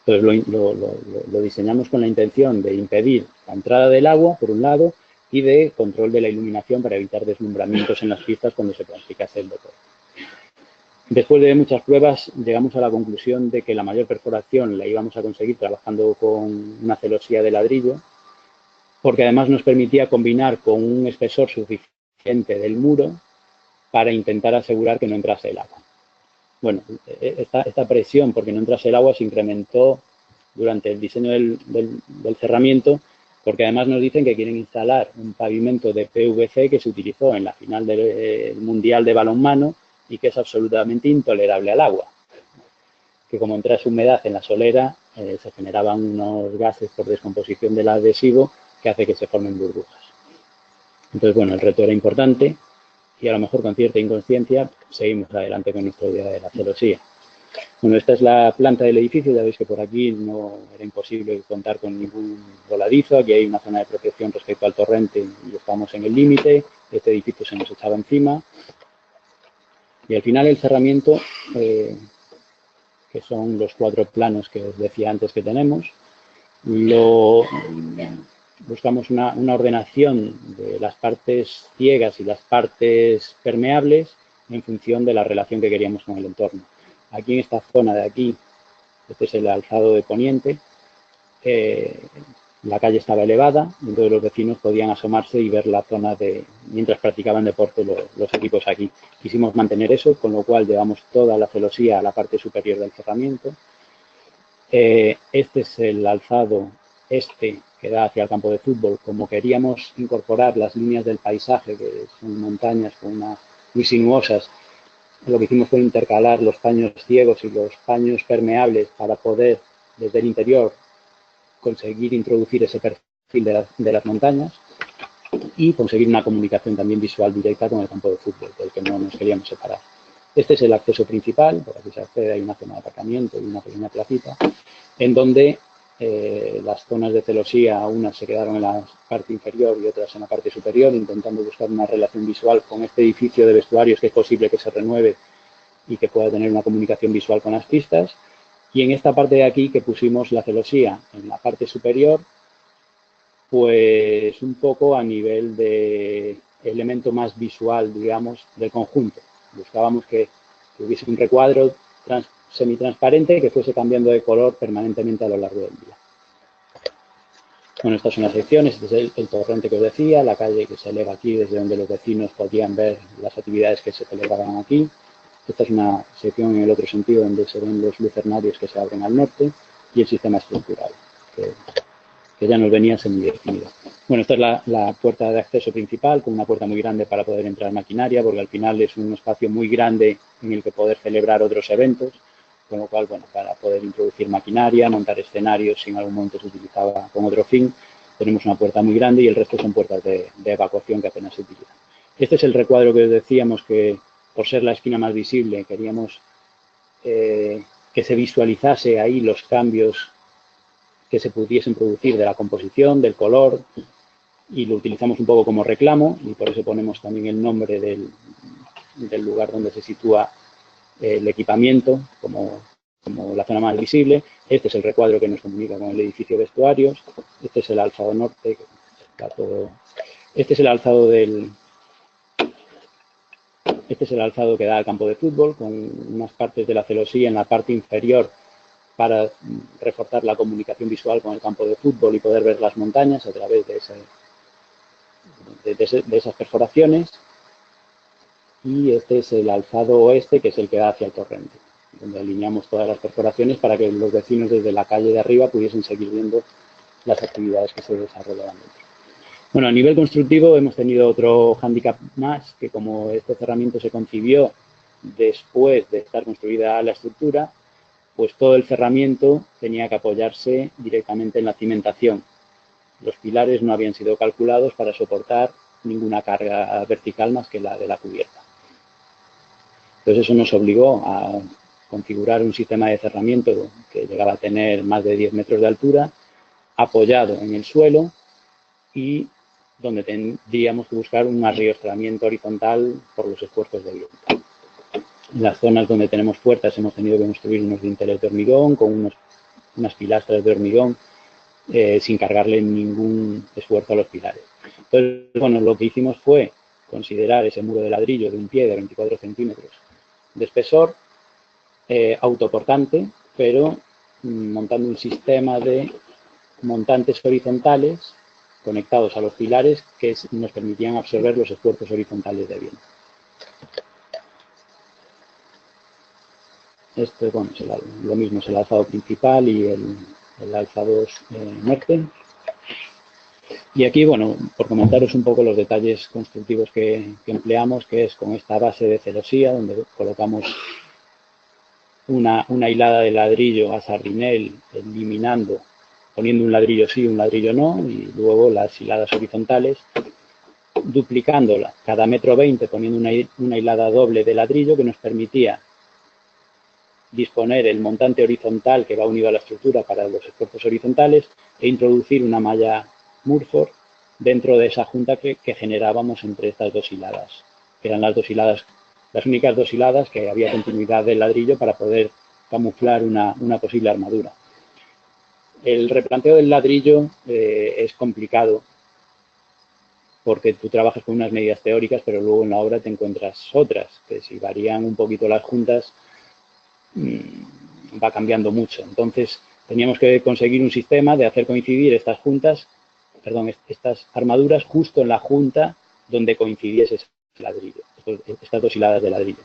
Entonces lo diseñamos con la intención de impedir la entrada del agua, por un lado, y de control de la iluminación para evitar deslumbramientos en las pistas cuando se practicase el deporte. Después de muchas pruebas, llegamos a la conclusión de que la mayor perforación la íbamos a conseguir trabajando con una celosía de ladrillo, porque además nos permitía combinar con un espesor suficiente del muro para intentar asegurar que no entrase el agua. Bueno, esta presión porque no entrase el agua se incrementó durante el diseño del cerramiento, porque además nos dicen que quieren instalar un pavimento de PVC que se utilizó en la final del Mundial de Balonmano y que es absolutamente intolerable al agua. Que como entrase humedad en la solera, se generaban unos gases por descomposición del adhesivo que hace que se formen burbujas. Entonces, bueno, el reto era importante y a lo mejor con cierta inconsciencia seguimos adelante con nuestra idea de la celosía. Bueno, esta es la planta del edificio. Ya veis que por aquí no era imposible contar con ningún voladizo. Aquí hay una zona de protección respecto al torrente y estamos en el límite. Este edificio se nos echaba encima. Y al final el cerramiento, que son los 4 planos que os decía antes que tenemos, buscamos una ordenación de las partes ciegas y las partes permeables en función de la relación que queríamos con el entorno. Aquí en esta zona de aquí, este es el alzado de Poniente, la calle estaba elevada y entonces los vecinos podían asomarse y ver la zona mientras practicaban deporte los equipos aquí. Quisimos mantener eso, con lo cual llevamos toda la celosía a la parte superior del cerramiento. Este es el alzado que da hacia el campo de fútbol. Como queríamos incorporar las líneas del paisaje, que son montañas muy sinuosas, lo que hicimos fue intercalar los paños ciegos y los paños permeables para poder, desde el interior, conseguir introducir ese perfil de las montañas y conseguir una comunicación también visual directa con el campo de fútbol, del que no nos queríamos separar. Este es el acceso principal, por aquí se accede, hay una zona de aparcamiento y una pequeña placita, en donde las zonas de celosía, unas se quedaron en la parte inferior y otras en la parte superior, intentando buscar una relación visual con este edificio de vestuarios que es posible que se renueve y que pueda tener una comunicación visual con las pistas. Y en esta parte de aquí que pusimos la celosía en la parte superior, pues un poco a nivel de elemento más visual, digamos, del conjunto. Buscábamos que hubiese un recuadro semitransparente que fuese cambiando de color permanentemente a lo largo del día. Bueno, estas son las secciones, este es el torrente que os decía, la calle que se eleva aquí desde donde los vecinos podían ver las actividades que se celebraban aquí. Esta es una sección en el otro sentido donde se ven los lucernarios que se abren al norte y el sistema estructural, que ya nos venía semidefinido. Bueno, esta es la puerta de acceso principal, con una puerta muy grande para poder entrar maquinaria, porque al final es un espacio muy grande en el que poder celebrar otros eventos, con lo cual, bueno, para poder introducir maquinaria, montar escenarios, si en algún momento se utilizaba con otro fin, tenemos una puerta muy grande y el resto son puertas de evacuación que apenas se utilizan. Este es el recuadro que os decíamos que por ser la esquina más visible, queríamos que se visualizase ahí los cambios que se pudiesen producir de la composición, del color, y lo utilizamos un poco como reclamo, y por eso ponemos también el nombre del lugar donde se sitúa el equipamiento como la zona más visible. Este es el recuadro que nos comunica con el edificio vestuarios. Este es el alzado norte. Este es el alzado Este es el alzado que da al campo de fútbol, con unas partes de la celosía en la parte inferior para reforzar la comunicación visual con el campo de fútbol y poder ver las montañas a través de esas perforaciones. Y este es el alzado oeste, que es el que da hacia el torrente, donde alineamos todas las perforaciones para que los vecinos desde la calle de arriba pudiesen seguir viendo las actividades que se desarrollaban dentro. Bueno, a nivel constructivo hemos tenido otro hándicap más, que como este cerramiento se concibió después de estar construida la estructura, pues todo el cerramiento tenía que apoyarse directamente en la cimentación. Los pilares no habían sido calculados para soportar ninguna carga vertical más que la de la cubierta. Entonces eso nos obligó a configurar un sistema de cerramiento que llegaba a tener más de 10 metros de altura, apoyado en el suelo y donde tendríamos que buscar un arriostramiento horizontal por los esfuerzos de viento. En las zonas donde tenemos puertas hemos tenido que construir unos dinteles de hormigón con unas pilastras de hormigón sin cargarle ningún esfuerzo a los pilares. Entonces, bueno, lo que hicimos fue considerar ese muro de ladrillo de un pie de 24 centímetros de espesor, autoportante, pero montando un sistema de montantes horizontales conectados a los pilares que nos permitían absorber los esfuerzos horizontales de viento. Este, bueno, lo mismo es el alzado principal y el alzado norte. Y aquí, bueno, por comentaros un poco los detalles constructivos que empleamos, que es con esta base de celosía, donde colocamos una hilada de ladrillo a sardinel, eliminando, poniendo un ladrillo sí, un ladrillo no, y luego las hiladas horizontales, duplicándola cada 1,20 m, poniendo una hilada doble de ladrillo que nos permitía disponer el montante horizontal que va unido a la estructura para los esfuerzos horizontales e introducir una malla Murford dentro de esa junta que generábamos entre estas dos hiladas, que eran las únicas dos hiladas que había continuidad del ladrillo para poder camuflar una posible armadura. El replanteo del ladrillo es complicado porque tú trabajas con unas medidas teóricas, pero luego en la obra te encuentras otras, que si varían un poquito las juntas va cambiando mucho. Entonces teníamos que conseguir un sistema de hacer coincidir estas armaduras justo en la junta donde coincidiese ese ladrillo, estas dos hiladas de ladrillo.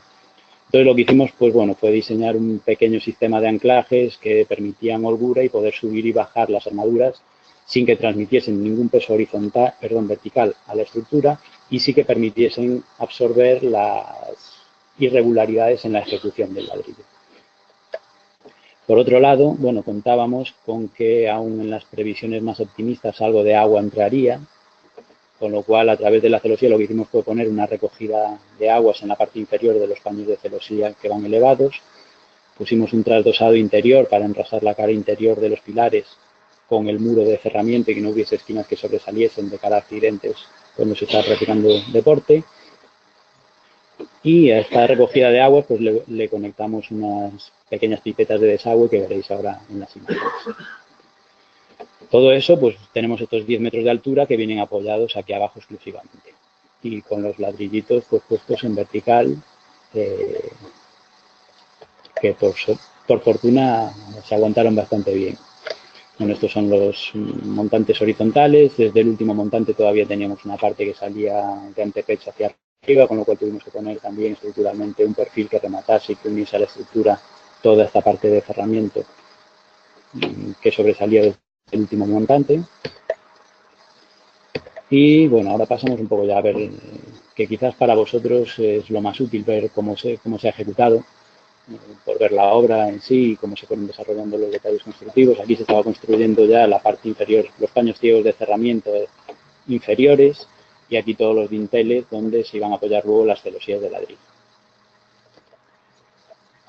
Entonces lo que hicimos, pues bueno, fue diseñar un pequeño sistema de anclajes que permitían holgura y poder subir y bajar las armaduras sin que transmitiesen ningún peso vertical a la estructura y sí que permitiesen absorber las irregularidades en la ejecución del ladrillo. Por otro lado, bueno, contábamos con que aún en las previsiones más optimistas algo de agua entraría, con lo cual a través de la celosía lo que hicimos fue poner una recogida de aguas en la parte inferior de los paños de celosía que van elevados. Pusimos un trasdosado interior para enrasar la cara interior de los pilares con el muro de cerramiento y que no hubiese esquinas que sobresaliesen de cara a accidentes cuando se está practicando deporte. Y a esta recogida de aguas pues le conectamos unas pequeñas pipetas de desagüe que veréis ahora en las imágenes. Todo eso, pues tenemos estos 10 metros de altura que vienen apoyados aquí abajo exclusivamente. Y con los ladrillitos pues puestos en vertical, que por fortuna se aguantaron bastante bien. Bueno, estos son los montantes horizontales. Desde el último montante todavía teníamos una parte que salía de antepecho hacia arriba, con lo cual tuvimos que poner también estructuralmente un perfil que rematase y que uniese a la estructura toda esta parte de cerramiento que sobresalía del último montante. Y bueno, ahora pasamos un poco ya a ver que quizás para vosotros es lo más útil ver cómo se ha ejecutado, por ver la obra en sí y cómo se fueron desarrollando los detalles constructivos. Aquí se estaba construyendo ya la parte inferior, los paños ciegos de cerramiento inferiores, y aquí todos los dinteles donde se iban a apoyar luego las celosías de ladrillo.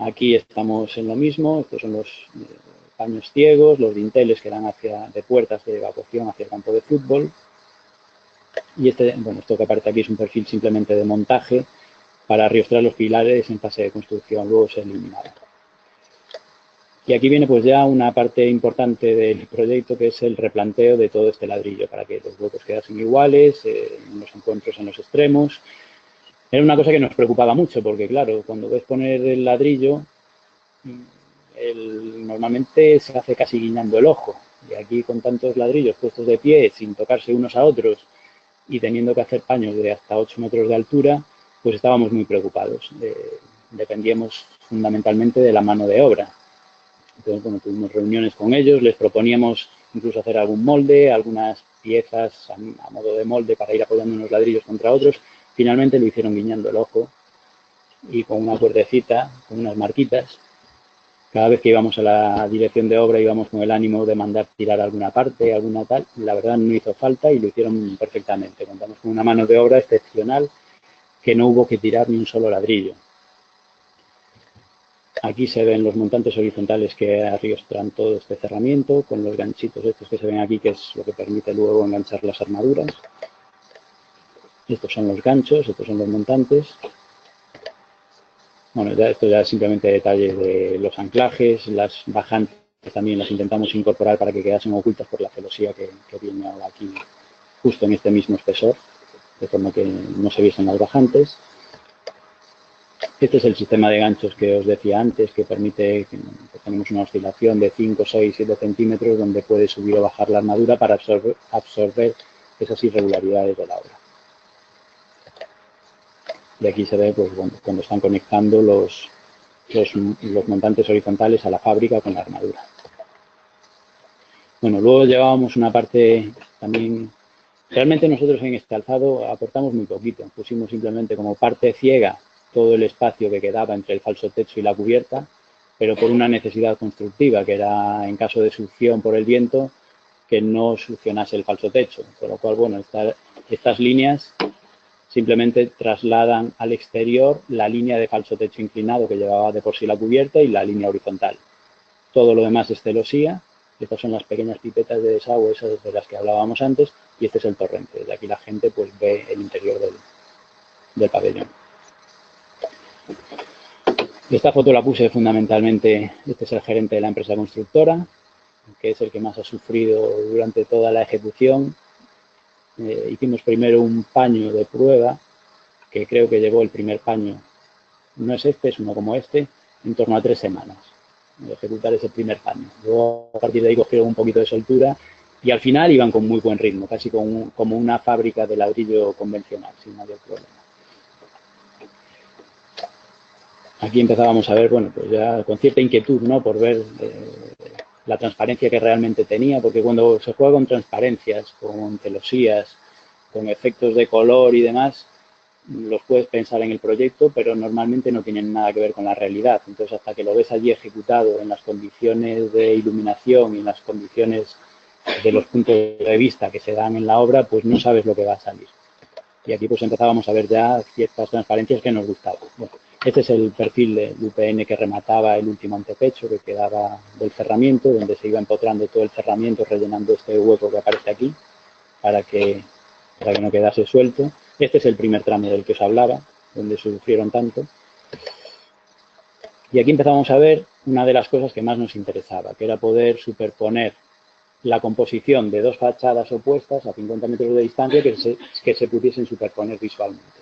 Aquí estamos en lo mismo, estos son los paños ciegos, los dinteles que dan de puertas de evacuación hacia el campo de fútbol. Y esto que aparece aquí es un perfil simplemente de montaje para arrostrar los pilares en fase de construcción, luego se eliminará. Y aquí viene pues ya una parte importante del proyecto, que es el replanteo de todo este ladrillo para que los huecos quedasen iguales, los encuentros en los extremos. Era una cosa que nos preocupaba mucho porque, claro, cuando ves poner el ladrillo, normalmente se hace casi guiñando el ojo. Y aquí, con tantos ladrillos puestos de pie, sin tocarse unos a otros y teniendo que hacer paños de hasta 8 metros de altura, pues estábamos muy preocupados. Dependíamos fundamentalmente de la mano de obra. Entonces, bueno, tuvimos reuniones con ellos, les proponíamos incluso hacer algún molde, algunas piezas a modo de molde para ir apoyando unos ladrillos contra otros. Finalmente lo hicieron guiñando el ojo y con una cuerdecita, con unas marquitas. Cada vez que íbamos a la dirección de obra íbamos con el ánimo de mandar tirar alguna parte, alguna tal. La verdad no hizo falta y lo hicieron perfectamente. Contamos con una mano de obra excepcional que no hubo que tirar ni un solo ladrillo. Aquí se ven los montantes horizontales que arrastran todo este cerramiento, con los ganchitos estos que se ven aquí, que es lo que permite luego enganchar las armaduras. Estos son los ganchos, estos son los montantes. Bueno, esto ya es simplemente detalles de los anclajes, las bajantes también las intentamos incorporar para que quedasen ocultas por la celosía que viene ahora aquí, justo en este mismo espesor, de forma que no se viesen las bajantes. Este es el sistema de ganchos que os decía antes, que permite que tenemos una oscilación de 5, 6, 7 centímetros, donde puede subir o bajar la armadura para absorber esas irregularidades de la obra. Y aquí se ve pues, bueno, cuando están conectando los montantes horizontales a la fábrica con la armadura. Bueno, luego llevábamos una parte también. Realmente nosotros en este alzado aportamos muy poquito. Pusimos simplemente como parte ciega todo el espacio que quedaba entre el falso techo y la cubierta, pero por una necesidad constructiva, que era en caso de succión por el viento, que no succionase el falso techo. Con lo cual, bueno, estas líneas simplemente trasladan al exterior la línea de falso techo inclinado que llevaba de por sí la cubierta y la línea horizontal. Todo lo demás es celosía. Estas son las pequeñas pipetas de desagüe, esas de las que hablábamos antes, y este es el torrente. Desde aquí la gente pues ve el interior del pabellón. Esta foto la puse fundamentalmente, este es el gerente de la empresa constructora, que es el que más ha sufrido durante toda la ejecución. Hicimos primero un paño de prueba, que creo que llevó el primer paño, no es este, es uno como este, en torno a 3 semanas, de ejecutar ese primer paño. Luego, a partir de ahí, cogieron un poquito de soltura y al final iban con muy buen ritmo, casi como una fábrica de ladrillo convencional, sin mayor problema. Aquí empezábamos a ver, bueno, pues ya con cierta inquietud, ¿no?, por ver la transparencia que realmente tenía, porque cuando se juega con transparencias, con celosías, con efectos de color y demás, los puedes pensar en el proyecto, pero normalmente no tienen nada que ver con la realidad. Entonces, hasta que lo ves allí ejecutado en las condiciones de iluminación y en las condiciones de los puntos de vista que se dan en la obra, pues no sabes lo que va a salir. Y aquí pues empezábamos a ver ya ciertas transparencias que nos gustaban. Bueno, este es el perfil de UPN que remataba el último antepecho que quedaba del cerramiento, donde se iba empotrando todo el cerramiento, rellenando este hueco que aparece aquí, para que no quedase suelto. Este es el primer tramo del que os hablaba, donde sufrieron tanto. Y aquí empezamos a ver una de las cosas que más nos interesaba, que era poder superponer la composición de dos fachadas opuestas a 50 metros de distancia que se pudiesen superponer visualmente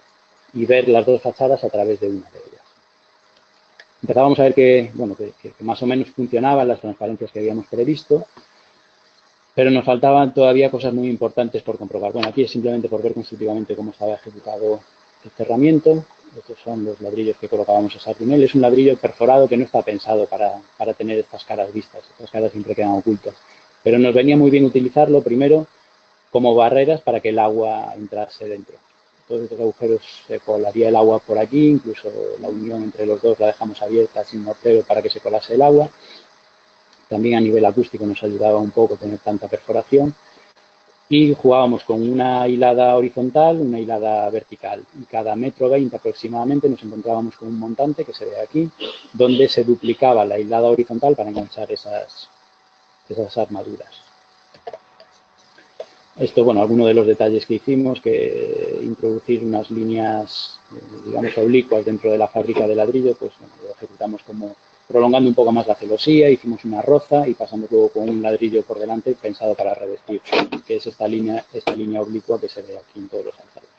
y ver las dos fachadas a través de una de ellas. Empezábamos a ver que más o menos funcionaban las transparencias que habíamos previsto, pero nos faltaban todavía cosas muy importantes por comprobar. Bueno, aquí es simplemente por ver constructivamente cómo estaba ejecutado el cerramiento. Estos son los ladrillos que colocábamos a Sardinel. Es un ladrillo perforado que no está pensado para tener estas caras vistas. Estas caras siempre quedan ocultas. Pero nos venía muy bien utilizarlo primero como barreras para que el agua entrase dentro. Todos estos agujeros se colaría el agua por aquí, incluso la unión entre los dos la dejamos abierta sin mortero para que se colase el agua. También a nivel acústico nos ayudaba un poco tener tanta perforación. y jugábamos con una hilada horizontal, una hilada vertical. Y cada 1,20 m aproximadamente nos encontrábamos con un montante, que se ve aquí, donde se duplicaba la hilada horizontal para enganchar esas armaduras. Esto, bueno, algunos de los detalles que hicimos, que introducir unas líneas, digamos, oblicuas dentro de la fábrica de ladrillo, pues bueno, lo ejecutamos como prolongando un poco más la celosía, hicimos una roza y pasamos luego con un ladrillo por delante pensado para revestir, que es esta línea oblicua que se ve aquí en todos los alzados.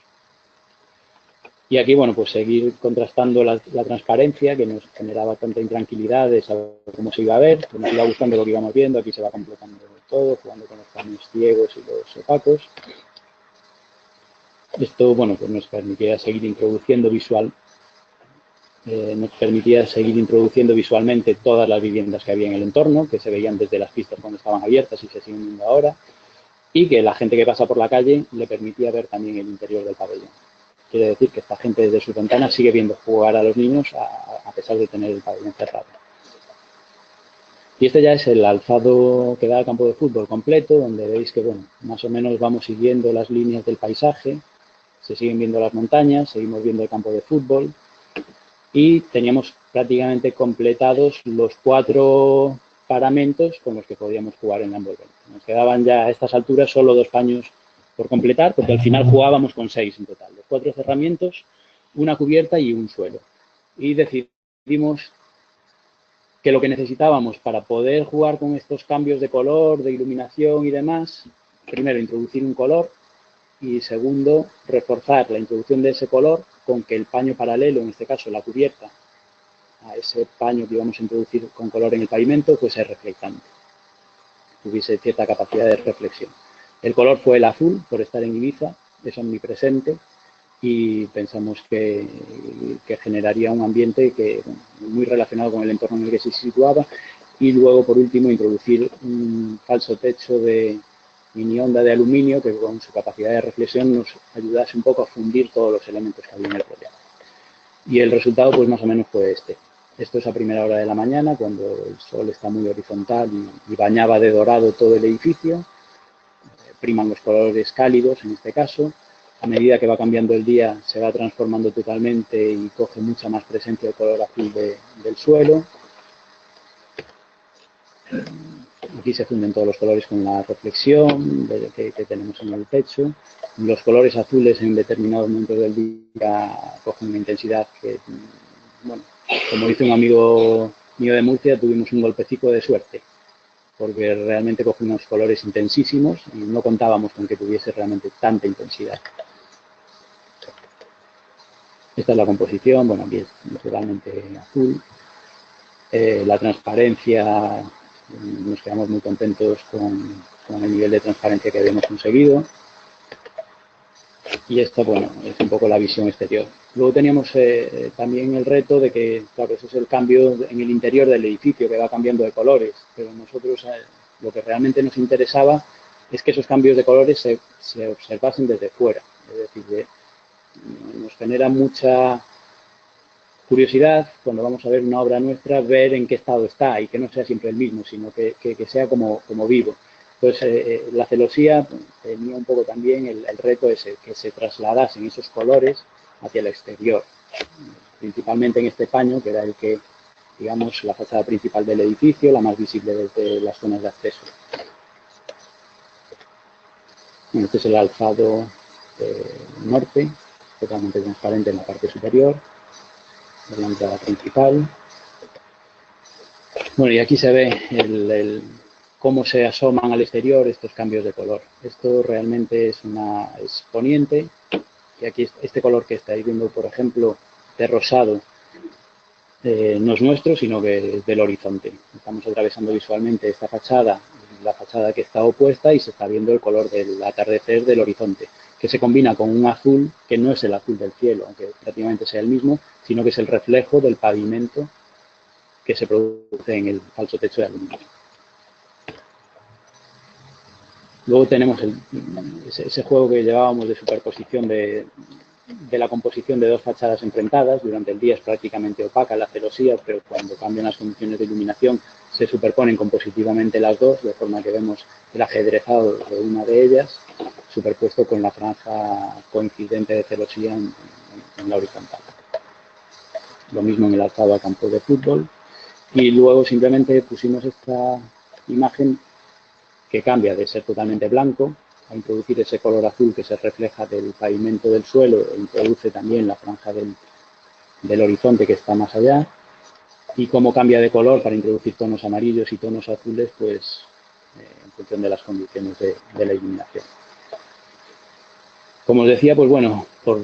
Y aquí, bueno, pues seguir contrastando la transparencia, que nos generaba tanta intranquilidad de saber cómo se iba a ver, que nos iba gustando lo que íbamos viendo. Aquí se va completando todo, jugando con los paneles ciegos y los opacos. Esto, bueno, pues nos permitía seguir introduciendo visualmente todas las viviendas que había en el entorno, que se veían desde las pistas cuando estaban abiertas y se siguen viendo ahora, y que la gente que pasa por la calle le permitía ver también el interior del pabellón. Quiere decir que esta gente desde sus ventanas sigue viendo jugar a los niños a pesar de tener el pabellón cerrado. Y este ya es el alzado que da al campo de fútbol completo, donde veis que, bueno, más o menos vamos siguiendo las líneas del paisaje, se siguen viendo las montañas, seguimos viendo el campo de fútbol y teníamos prácticamente completados los 4 paramentos con los que podíamos jugar en la envolvente. Nos quedaban ya a estas alturas solo 2 paños por completar, porque al final jugábamos con 6 en total. Los 4 cerramientos, una cubierta y un suelo. Y decidimos que lo que necesitábamos para poder jugar con estos cambios de color, de iluminación y demás, primero, introducir un color y segundo, reforzar la introducción de ese color con que el paño paralelo, en este caso la cubierta, a ese paño que íbamos a introducir con color en el pavimento, fuese reflectante, tuviese cierta capacidad de reflexión. El color fue el azul, por estar en Ibiza, es omnipresente, y pensamos que generaría un ambiente que, bueno, muy relacionado con el entorno en el que se situaba. Y luego, por último, introducir un falso techo de mini onda de aluminio que con su capacidad de reflexión nos ayudase un poco a fundir todos los elementos que había en el proyecto. Y el resultado, pues más o menos fue este. Esto es a primera hora de la mañana, cuando el sol está muy horizontal y bañaba de dorado todo el edificio. Priman los colores cálidos, en este caso. A medida que va cambiando el día, se va transformando totalmente y coge mucha más presencia el color azul del suelo. Aquí se funden todos los colores con la reflexión que tenemos en el techo. Los colores azules en determinados momentos del día cogen una intensidad que, bueno, como dice un amigo mío de Murcia, tuvimos un golpecito de suerte, porque realmente coge unos colores intensísimos y no contábamos con que tuviese realmente tanta intensidad. Esta es la composición, bueno, aquí es naturalmente azul. La transparencia, nos quedamos muy contentos con el nivel de transparencia que habíamos conseguido. Y esta, bueno, es un poco la visión exterior. Luego teníamos también el reto de que, claro, ese es el cambio en el interior del edificio, que va cambiando de colores, pero nosotros lo que realmente nos interesaba es que esos cambios de colores se observasen desde fuera. Es decir, nos genera mucha curiosidad cuando vamos a ver una obra nuestra, ver en qué estado está y que no sea siempre el mismo, sino que sea como vivo. Entonces, la celosía tenía un poco también el reto ese, que se trasladasen esos colores hacia el exterior, principalmente en este paño, que era el que, digamos, la fachada principal del edificio, la más visible desde las zonas de acceso. Este es el alzado norte, totalmente transparente en la parte superior, de la entrada principal. Bueno, y aquí se ve cómo se asoman al exterior estos cambios de color. Esto realmente es poniente, y aquí este color que estáis viendo, por ejemplo, de rosado, no es nuestro, sino que es del horizonte. Estamos atravesando visualmente esta fachada, la fachada que está opuesta, y se está viendo el color del atardecer del horizonte, que se combina con un azul que no es el azul del cielo, aunque prácticamente sea el mismo, sino que es el reflejo del pavimento que se produce en el falso techo de aluminio. Luego tenemos ese juego que llevábamos de superposición de la composición de 2 fachadas enfrentadas. Durante el día es prácticamente opaca la celosía, pero cuando cambian las condiciones de iluminación se superponen compositivamente las dos, de forma que vemos el ajedrezado de una de ellas superpuesto con la franja coincidente de celosía en la horizontal. Lo mismo en el alzado a campo de fútbol. Y luego simplemente pusimos esta imagen que cambia de ser totalmente blanco a introducir ese color azul que se refleja del pavimento del suelo e introduce también la franja del horizonte que está más allá. Y cómo cambia de color para introducir tonos amarillos y tonos azules, pues en función de las condiciones de la iluminación. Como os decía, pues bueno, por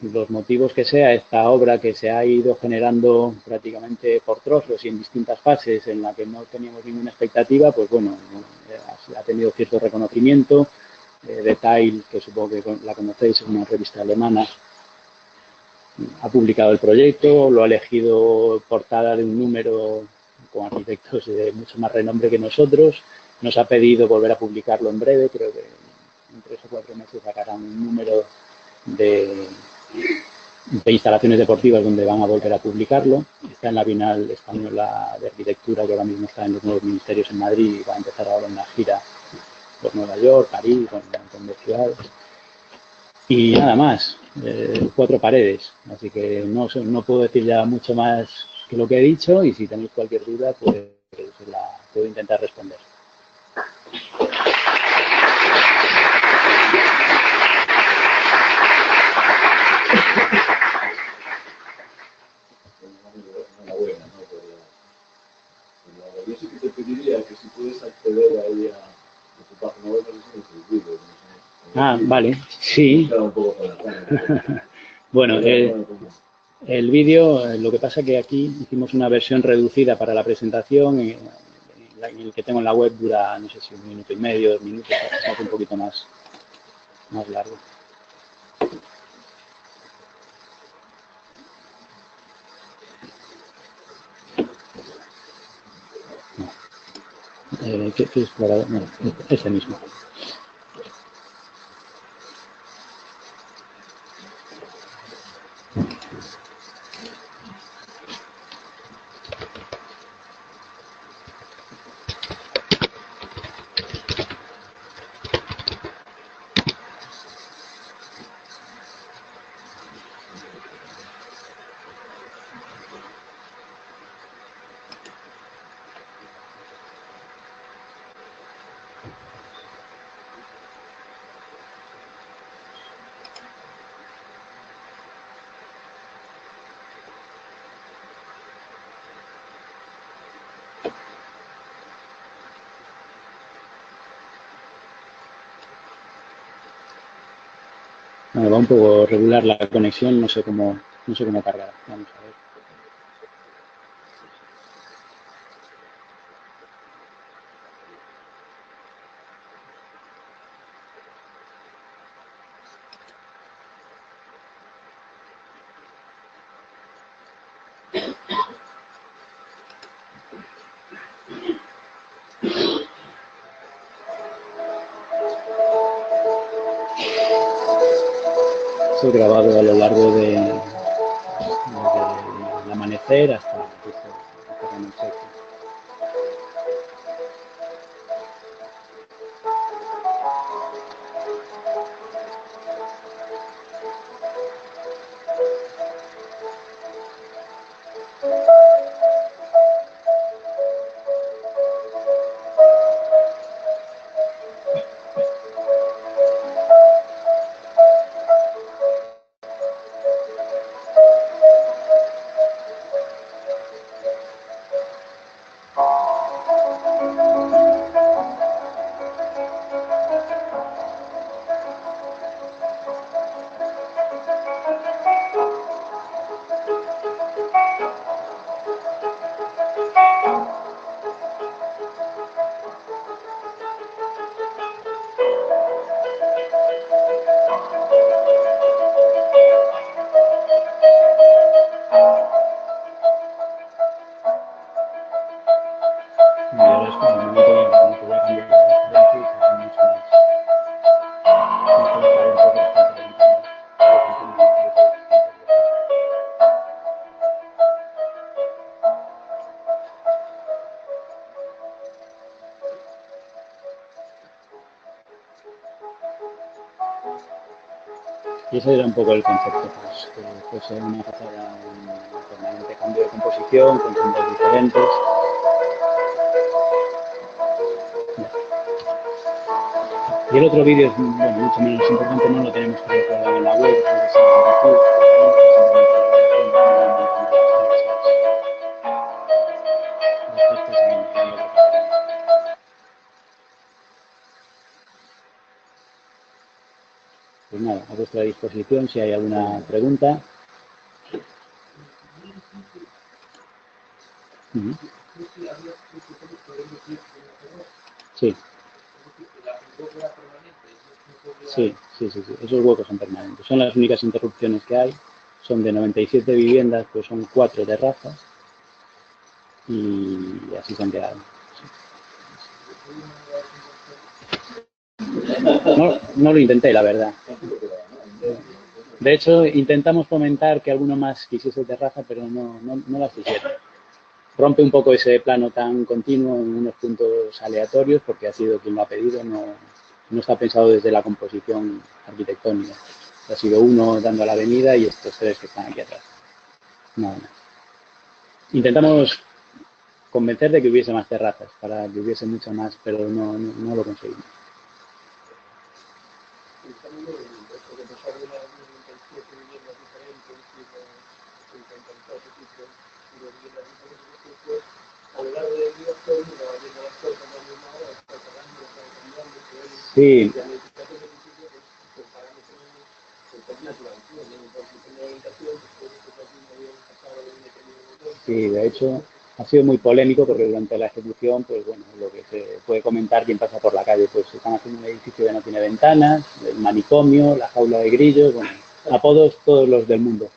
los motivos que sea, esta obra que se ha ido generando prácticamente por trozos y en distintas fases en la que no teníamos ninguna expectativa, pues bueno, ha tenido cierto reconocimiento. Detail, que supongo que la conocéis, es una revista alemana, ha publicado el proyecto, lo ha elegido portada de un número con arquitectos de mucho más renombre que nosotros. Nos ha pedido volver a publicarlo en breve, creo que en 3 o 4 meses sacarán un número de instalaciones deportivas donde van a volver a publicarlo. Está en la Bienal Española de Arquitectura, que ahora mismo está en los nuevos ministerios en Madrid y va a empezar ahora una gira por Nueva York, París, con un montón de ciudades. Y nada más, 4 paredes. Así que no puedo decir ya mucho más que lo que he dicho y si tenéis cualquier duda, pues la puedo intentar responder. Enhorabuena, ¿no? Yo sí que te pediría que si puedes acceder ahí a tu página web, no sé si es el vídeo. Ah, vale, sí. Bueno, el vídeo, lo que pasa que aquí hicimos una versión reducida para la presentación, el que tengo en la web dura, no sé si 1 minuto y medio, 2 minutos, es un poquito más largo. ¿Qué explorador? No, ese mismo. Bueno, va un poco regular la conexión, no sé cómo cargará. Vamos a ver. Esto grabado a lo largo del amanecer hasta el anochecer. Y ese era un poco el concepto, pues una fachada en permanente cambio de composición, con sombras diferentes. Y el otro vídeo es mucho menos importante, no lo tenemos que colgar en la web. Pues nada, a vuestra disposición si hay alguna pregunta. Sí. Sí. Esos huecos son permanentes. Son las únicas interrupciones que hay. Son de 97 viviendas, pues son 4 terrazas. Y así se han quedado. No lo intenté, la verdad. De hecho, intentamos fomentar que alguno más quisiese terraza, pero no las quisieron. Rompe un poco ese plano tan continuo en unos puntos aleatorios, porque ha sido quien lo ha pedido, no está pensado desde la composición arquitectónica. Ha sido uno dando a la avenida y estos 3 que están aquí atrás. Nada más. Intentamos convencer de que hubiese más terrazas, para que hubiese mucho más, pero no lo conseguimos. Sí. Sí, de hecho, ha sido muy polémico porque durante la ejecución, pues bueno, lo que se puede comentar quien pasa por la calle, pues están haciendo un edificio que no tiene ventanas, el manicomio, la jaula de grillos, bueno, apodos todos los del mundo.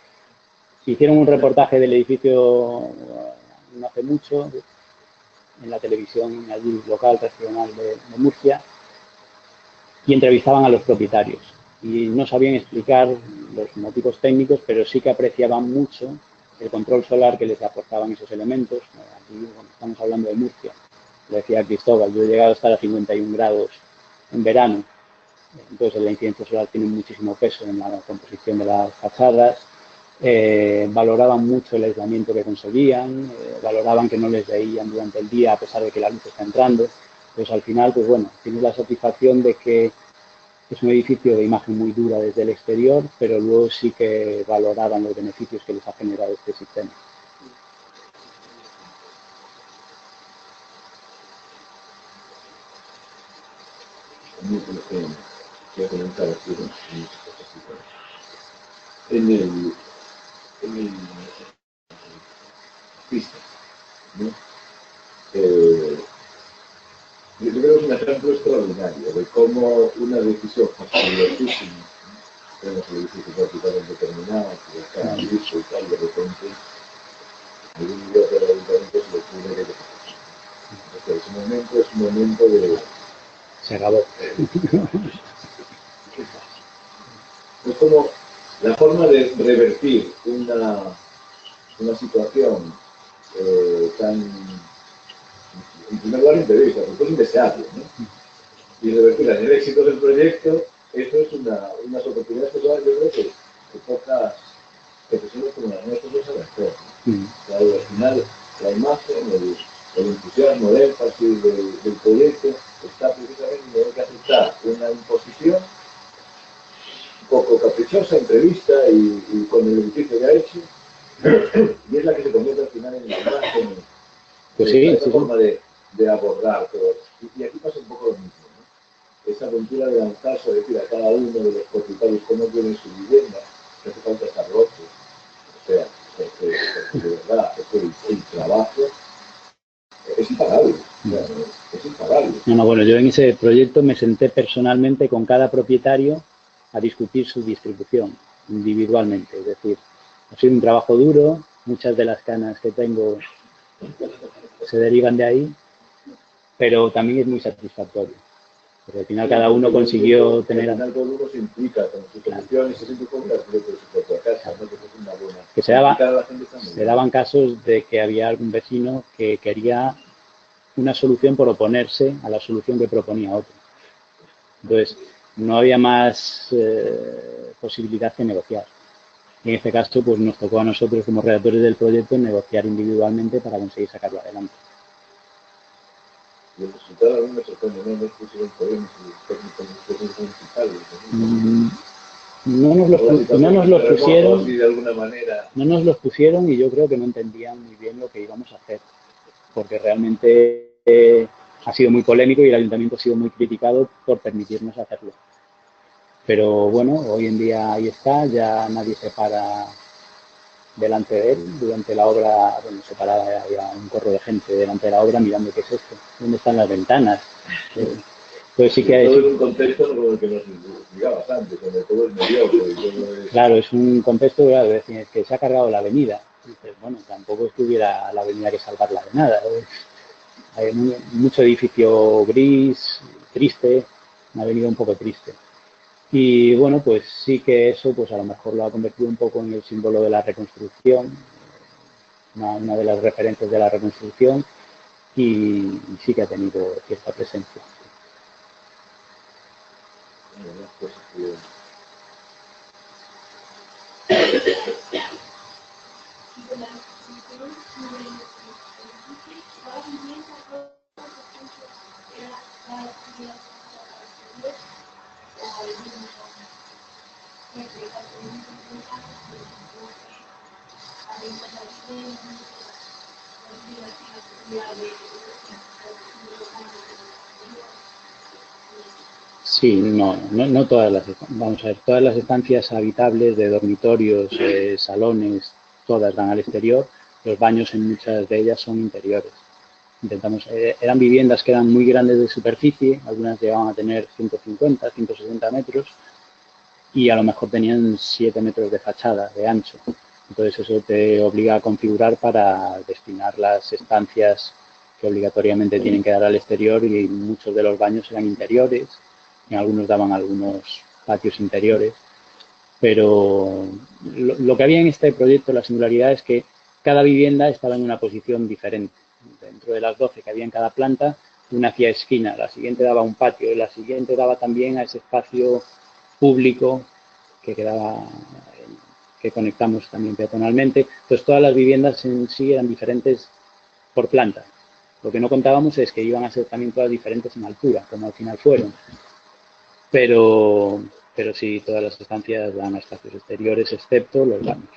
Hicieron un reportaje del edificio no hace mucho, en la televisión allí local, regional de Murcia, y entrevistaban a los propietarios. Y no sabían explicar los motivos técnicos, pero sí que apreciaban mucho el control solar que les aportaban esos elementos. Aquí estamos hablando de Murcia. Le decía a Cristóbal, yo he llegado a estar a 51 grados en verano. Entonces la incidencia solar tiene muchísimo peso en la composición de las fachadas. Valoraban mucho el aislamiento que conseguían, valoraban que no les veían durante el día a pesar de que la luz está entrando. Entonces al final, pues bueno, tienes la satisfacción de que es un edificio de imagen muy dura desde el exterior, pero luego sí que valoraban los beneficios que les ha generado este sistema. Quiero comentar aquí en el pista, ¿no? Yo creo que es un ejemplo extraordinario de cómo una decisión facilísima, tenemos el edificio prácticamente terminado, que está listo y tal, de repente, algún idiota del ayuntamiento se le ocurre que entonces, ese momento es un momento de... Se acabó. Es como la forma de revertir una situación tan, en primer lugar, imprevista, porque es indeseable, ¿no? Y revertir en el éxito del proyecto, eso es unas oportunidades que yo creo que pocas profesiones como las nuestras no saben hacer, ¿no? Claro, al final, la imagen, el entusiasmo, el énfasis del proyecto está precisamente en que aceptar una imposición un poco caprichosa, imprevista y con el edificio que ha hecho, y es la que se convierte al final en la imagen, pues sí, esa forma de abordar todo. Y aquí pasa un poco lo mismo, ¿no? Esa aventura de lanzarse, decir a cada uno de los propietarios cómo tienen su vivienda, que hace falta estar rotos. O sea, de verdad, el trabajo es impagable. O sea, es impagable. Bueno, yo en ese proyecto me senté personalmente con cada propietario a discutir su distribución individualmente. Es decir, ha sido un trabajo duro, muchas de las canas que tengo se derivan de ahí, pero también es muy satisfactorio. Porque al final cada uno consiguió tener... Al final todo uno se implica con sus soluciones, se siente con las de su propia casa, ¿no? Que es una buena... Que se daban casos de que había algún vecino que quería una solución por oponerse a la solución que proponía otro. Entonces, no había más posibilidad que negociar. Y en este caso, pues nos tocó a nosotros como redactores del proyecto negociar individualmente para conseguir sacarlo adelante. Y el resultado a mí me sorprende, no nos pusieron problemas en los técnicos municipales. No nos los pusieron, de alguna manera. no nos los pusieron y yo creo que no entendían muy bien lo que íbamos a hacer, porque realmente ha sido muy polémico y el ayuntamiento ha sido muy criticado por permitirnos hacerlo. Pero bueno, hoy en día ahí está, ya nadie se para delante de él. Durante la obra, bueno, se paraba, había un corro de gente delante de la obra mirando qué es esto, dónde están las ventanas. Pues sí que todo es un contexto como el que nos explicabas antes, donde todo es mediocre y todo es... Claro, es un contexto, claro, es decir, que se ha cargado la avenida. Y dices, bueno, tampoco es que hubiera la avenida que salvarla de nada. Hay mucho edificio gris, triste, una avenida un poco triste. Y bueno, pues sí que eso pues a lo mejor lo ha convertido un poco en el símbolo de la reconstrucción, una de las referencias de la reconstrucción, y sí que ha tenido cierta presencia. Sí, no todas las, vamos a ver, todas las estancias habitables de dormitorios, salones, todas dan al exterior. Los baños en muchas de ellas son interiores. Eran viviendas que eran muy grandes de superficie, algunas llegaban a tener 150, 160 metros y a lo mejor tenían 7 metros de fachada, de ancho. Entonces eso te obliga a configurar para destinar las estancias que obligatoriamente tienen que dar al exterior, y muchos de los baños eran interiores, y algunos daban algunos patios interiores. Pero lo que había en este proyecto, la singularidad, es que cada vivienda estaba en una posición diferente. Dentro de las 12 que había en cada planta, una hacía esquina, la siguiente daba un patio, y la siguiente daba también a ese espacio público que quedaba, que conectamos también peatonalmente. Entonces todas las viviendas en sí eran diferentes por planta. Lo que no contábamos es que iban a ser también todas diferentes en altura, como al final fueron. Pero sí, todas las estancias dan a espacios exteriores, excepto los baños.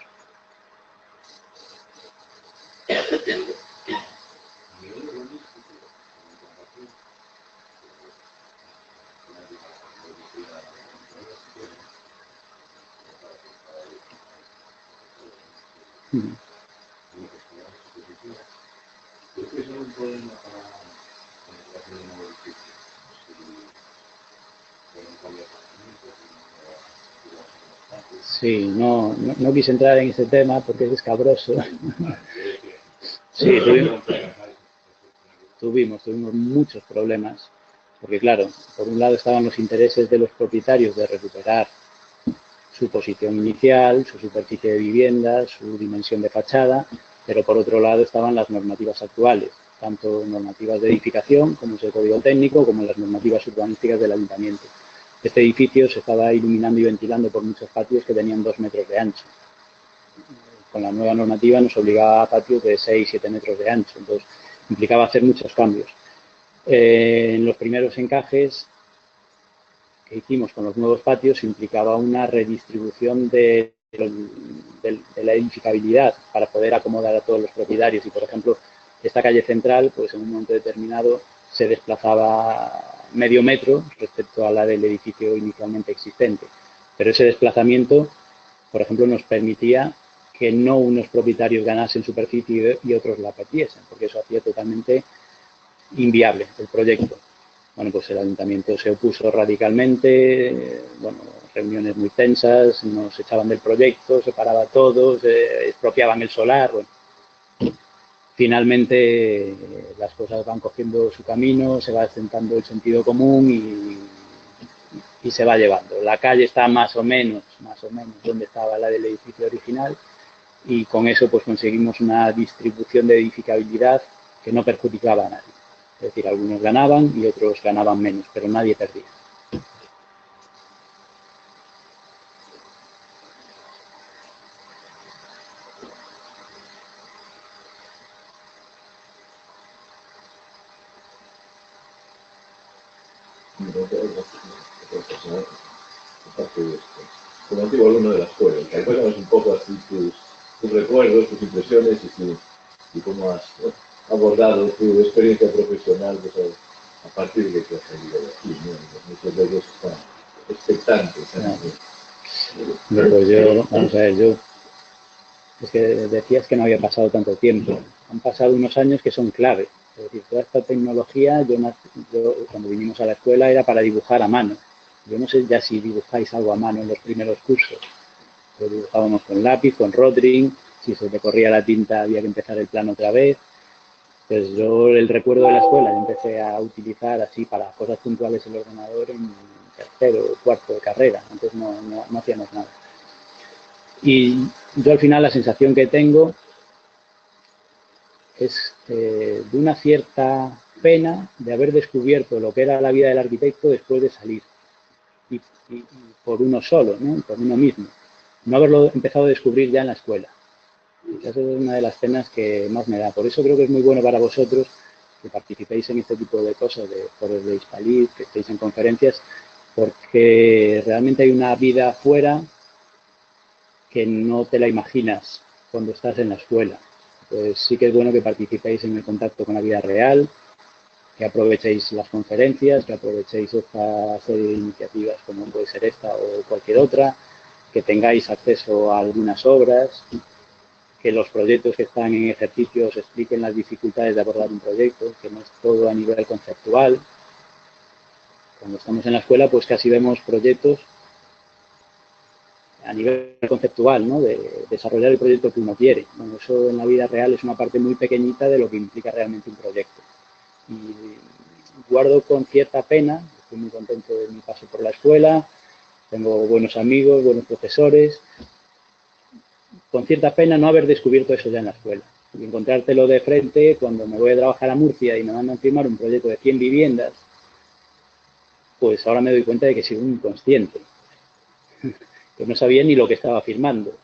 Sí, no quise entrar en ese tema porque es escabroso. Sí, tuvimos muchos problemas, porque claro, por un lado estaban los intereses de los propietarios de recuperar su posición inicial, su superficie de vivienda, su dimensión de fachada, pero por otro lado estaban las normativas actuales, tanto normativas de edificación, como es el Código Técnico, como las normativas urbanísticas del Ayuntamiento. Este edificio se estaba iluminando y ventilando por muchos patios que tenían 2 metros de ancho. Con la nueva normativa nos obligaba a patios de 6-7 metros de ancho, entonces implicaba hacer muchos cambios. En los primeros encajes que hicimos con los nuevos patios implicaba una redistribución de la edificabilidad para poder acomodar a todos los propietarios, y por ejemplo esta calle central pues en un momento determinado se desplazaba medio metro respecto a la del edificio inicialmente existente, pero ese desplazamiento por ejemplo nos permitía que no unos propietarios ganasen superficie y otros la perdiesen, porque eso hacía totalmente inviable el proyecto. Bueno, pues el ayuntamiento se opuso radicalmente, bueno, reuniones muy tensas, nos echaban del proyecto, se paraba todo, se expropiaban el solar, bueno. Finalmente las cosas van cogiendo su camino, se va asentando el sentido común y se va llevando. La calle está más o menos donde estaba la del edificio original, y con eso pues conseguimos una distribución de edificabilidad que no perjudicaba a nadie. Es decir, algunos ganaban y otros ganaban menos, pero nadie perdía. como antiguo alumno de la escuela. Cuéntanos un poco así tus recuerdos, tus impresiones y cómo has abordado tu experiencia profesional pues, a partir de que has salido de aquí, ¿no? Muchos de ellos están expectantes. No, pues yo, vamos a ver, es que decías que no había pasado tanto tiempo. Han pasado unos años que son clave. Es decir, toda esta tecnología, yo cuando vinimos a la escuela era para dibujar a mano. Yo no sé ya si dibujáis algo a mano en los primeros cursos. Lo dibujábamos con lápiz, con Rotring. Si se te corría la tinta había que empezar el plano otra vez. Pues yo el recuerdo de la escuela, yo empecé a utilizar así para cosas puntuales el ordenador en tercero o cuarto de carrera. Antes no hacíamos nada. Y yo al final la sensación que tengo es de una cierta pena de haber descubierto lo que era la vida del arquitecto después de salir. Y por uno solo, ¿no? Por uno mismo. No haberlo empezado a descubrir ya en la escuela. Esa es una de las penas que más me da. Por eso creo que es muy bueno para vosotros que participéis en este tipo de cosas, de foros de Hispalit, que estéis en conferencias, porque realmente hay una vida fuera que no te la imaginas cuando estás en la escuela. Pues sí que es bueno que participéis en el contacto con la vida real, que aprovechéis las conferencias, que aprovechéis esta serie de iniciativas como puede ser esta o cualquier otra, que tengáis acceso a algunas obras, que los proyectos que están en ejercicio os expliquen las dificultades de abordar un proyecto, que no es todo a nivel conceptual. Cuando estamos en la escuela, pues casi vemos proyectos a nivel conceptual, ¿no? De desarrollar el proyecto que uno quiere. Bueno, eso en la vida real es una parte muy pequeñita de lo que implica realmente un proyecto. Y guardo con cierta pena, estoy muy contento de mi paso por la escuela, tengo buenos amigos, buenos profesores, con cierta pena no haber descubierto eso ya en la escuela. Y encontrártelo de frente cuando me voy a trabajar a Murcia y me mandan a firmar un proyecto de 100 viviendas, pues ahora me doy cuenta de que soy un inconsciente, que no sabía ni lo que estaba firmando.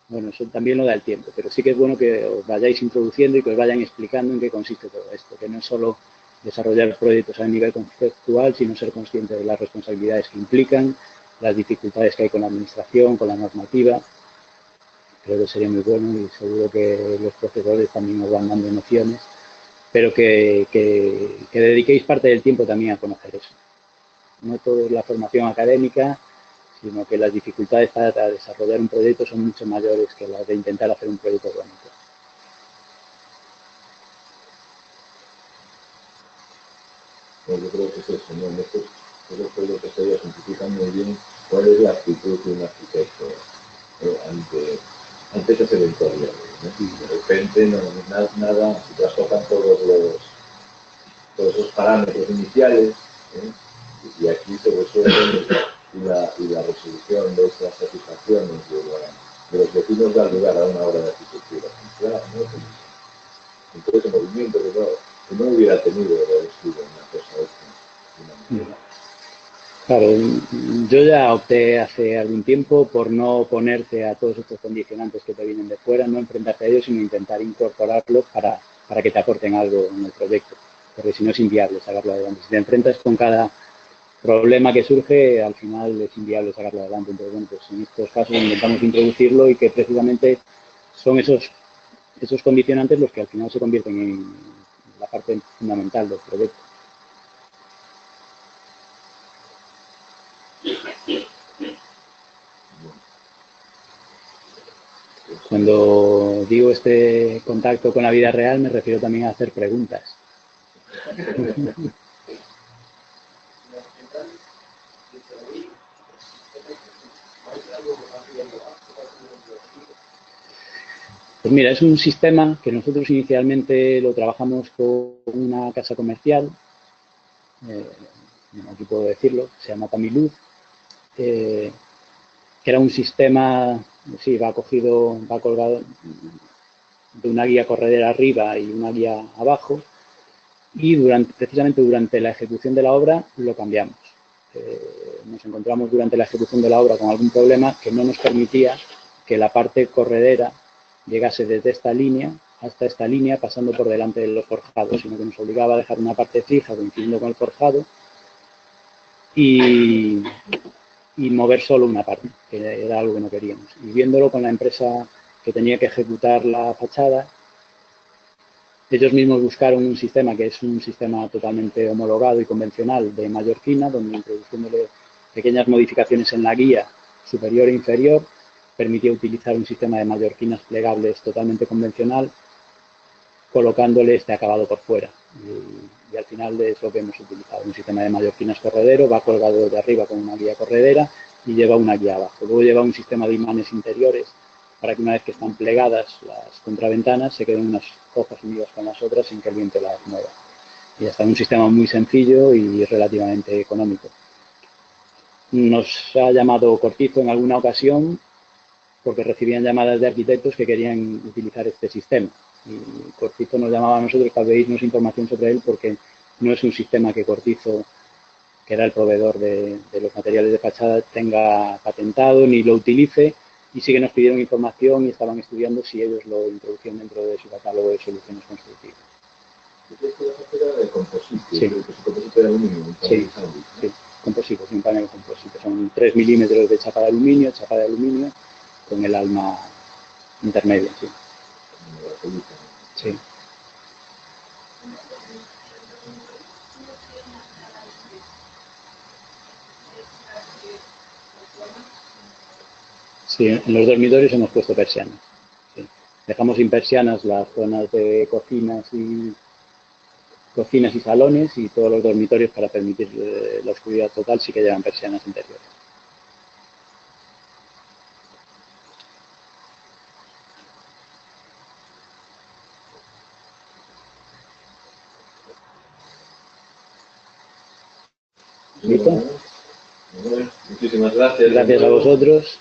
Bueno, eso también lo da el tiempo, pero sí que es bueno que os vayáis introduciendo y que os vayan explicando en qué consiste todo esto, que no es solo desarrollar proyectos a nivel conceptual, sino ser consciente de las responsabilidades que implican, las dificultades que hay con la administración, con la normativa. Creo que sería muy bueno y seguro que los profesores también os van dando nociones, pero que dediquéis parte del tiempo también a conocer eso. No todo es la formación académica, sino que las dificultades para desarrollar un proyecto son mucho mayores que las de intentar hacer un proyecto bonito. Yo creo que es eso, ¿no? Yo creo que se simplifican muy bien cuál es la actitud de un arquitecto ante esas eventualidades, ¿no? De repente nada, se trastocan todos esos parámetros iniciales, y aquí se resuelve y la resolución de esas satisfacciones de los vecinos da lugar a una obra de arquitectura ejemplar, ¿no? Entonces ese movimiento que no hubiera tenido de haber sido una cosa de una manera. Claro, yo ya opté hace algún tiempo por no oponerte a todos estos condicionantes que te vienen de fuera, no enfrentarte a ellos, sino intentar incorporarlos para que te aporten algo en el proyecto, porque si no es inviable sacarlo adelante. Si te enfrentas con cada problema que surge, al final es inviable sacarlo adelante. Entonces, bueno, pues en estos casos intentamos introducirlo y que precisamente son esos condicionantes los que al final se convierten en la parte fundamental del proyecto. Cuando digo este contacto con la vida real, me refiero también a hacer preguntas. Pues mira, es un sistema que nosotros inicialmente lo trabajamos con una casa comercial, aquí puedo decirlo, se llama Tamiluz, que era un sistema, sí, va colgado de una guía corredera arriba y una guía abajo, y precisamente durante la ejecución de la obra lo cambiamos. Nos encontramos durante la ejecución de la obra con algún problema que no nos permitía que la parte corredera llegase desde esta línea hasta esta línea pasando por delante de los forjados, sino que nos obligaba a dejar una parte fija coincidiendo con el forjado y mover solo una parte, que era algo que no queríamos. Y viéndolo con la empresa que tenía que ejecutar la fachada, ellos mismos buscaron un sistema que es un sistema totalmente homologado y convencional de Mallorquina, donde introduciéndole pequeñas modificaciones en la guía superior e inferior, permitía utilizar un sistema de mallorquinas plegables totalmente convencional, colocándole este acabado por fuera. Y al final es lo que hemos utilizado, un sistema de mallorquinas corredero, va colgado de arriba con una guía corredera y lleva una guía abajo. Luego lleva un sistema de imanes interiores para que una vez que están plegadas las contraventanas se queden unas hojas unidas con las otras sin que el viento las mueva. Y ya está, un sistema muy sencillo y relativamente económico. Nos ha llamado Cortizo en alguna ocasión porque recibían llamadas de arquitectos que querían utilizar este sistema. Y Cortizo nos llamaba a nosotros para pedirnos información sobre él porque no es un sistema que Cortizo, que era el proveedor de los materiales de fachada, tenga patentado ni lo utilice, y sí que nos pidieron información y estaban estudiando si ellos lo introducían dentro de su catálogo de soluciones constructivas. ¿Esto la fachada de composite? Sí. Composite de aluminio. Sí, sí, composite, un panel composite. Son 3 milímetros de chapa de aluminio con el alma intermedia, sí. Sí. Sí, en los dormitorios hemos puesto persianas. Sí. Dejamos sin persianas las zonas de cocinas y salones, y todos los dormitorios, para permitir la oscuridad total, sí que llevan persianas interiores. ¿Listo? Muchísimas gracias. Gracias a vosotros.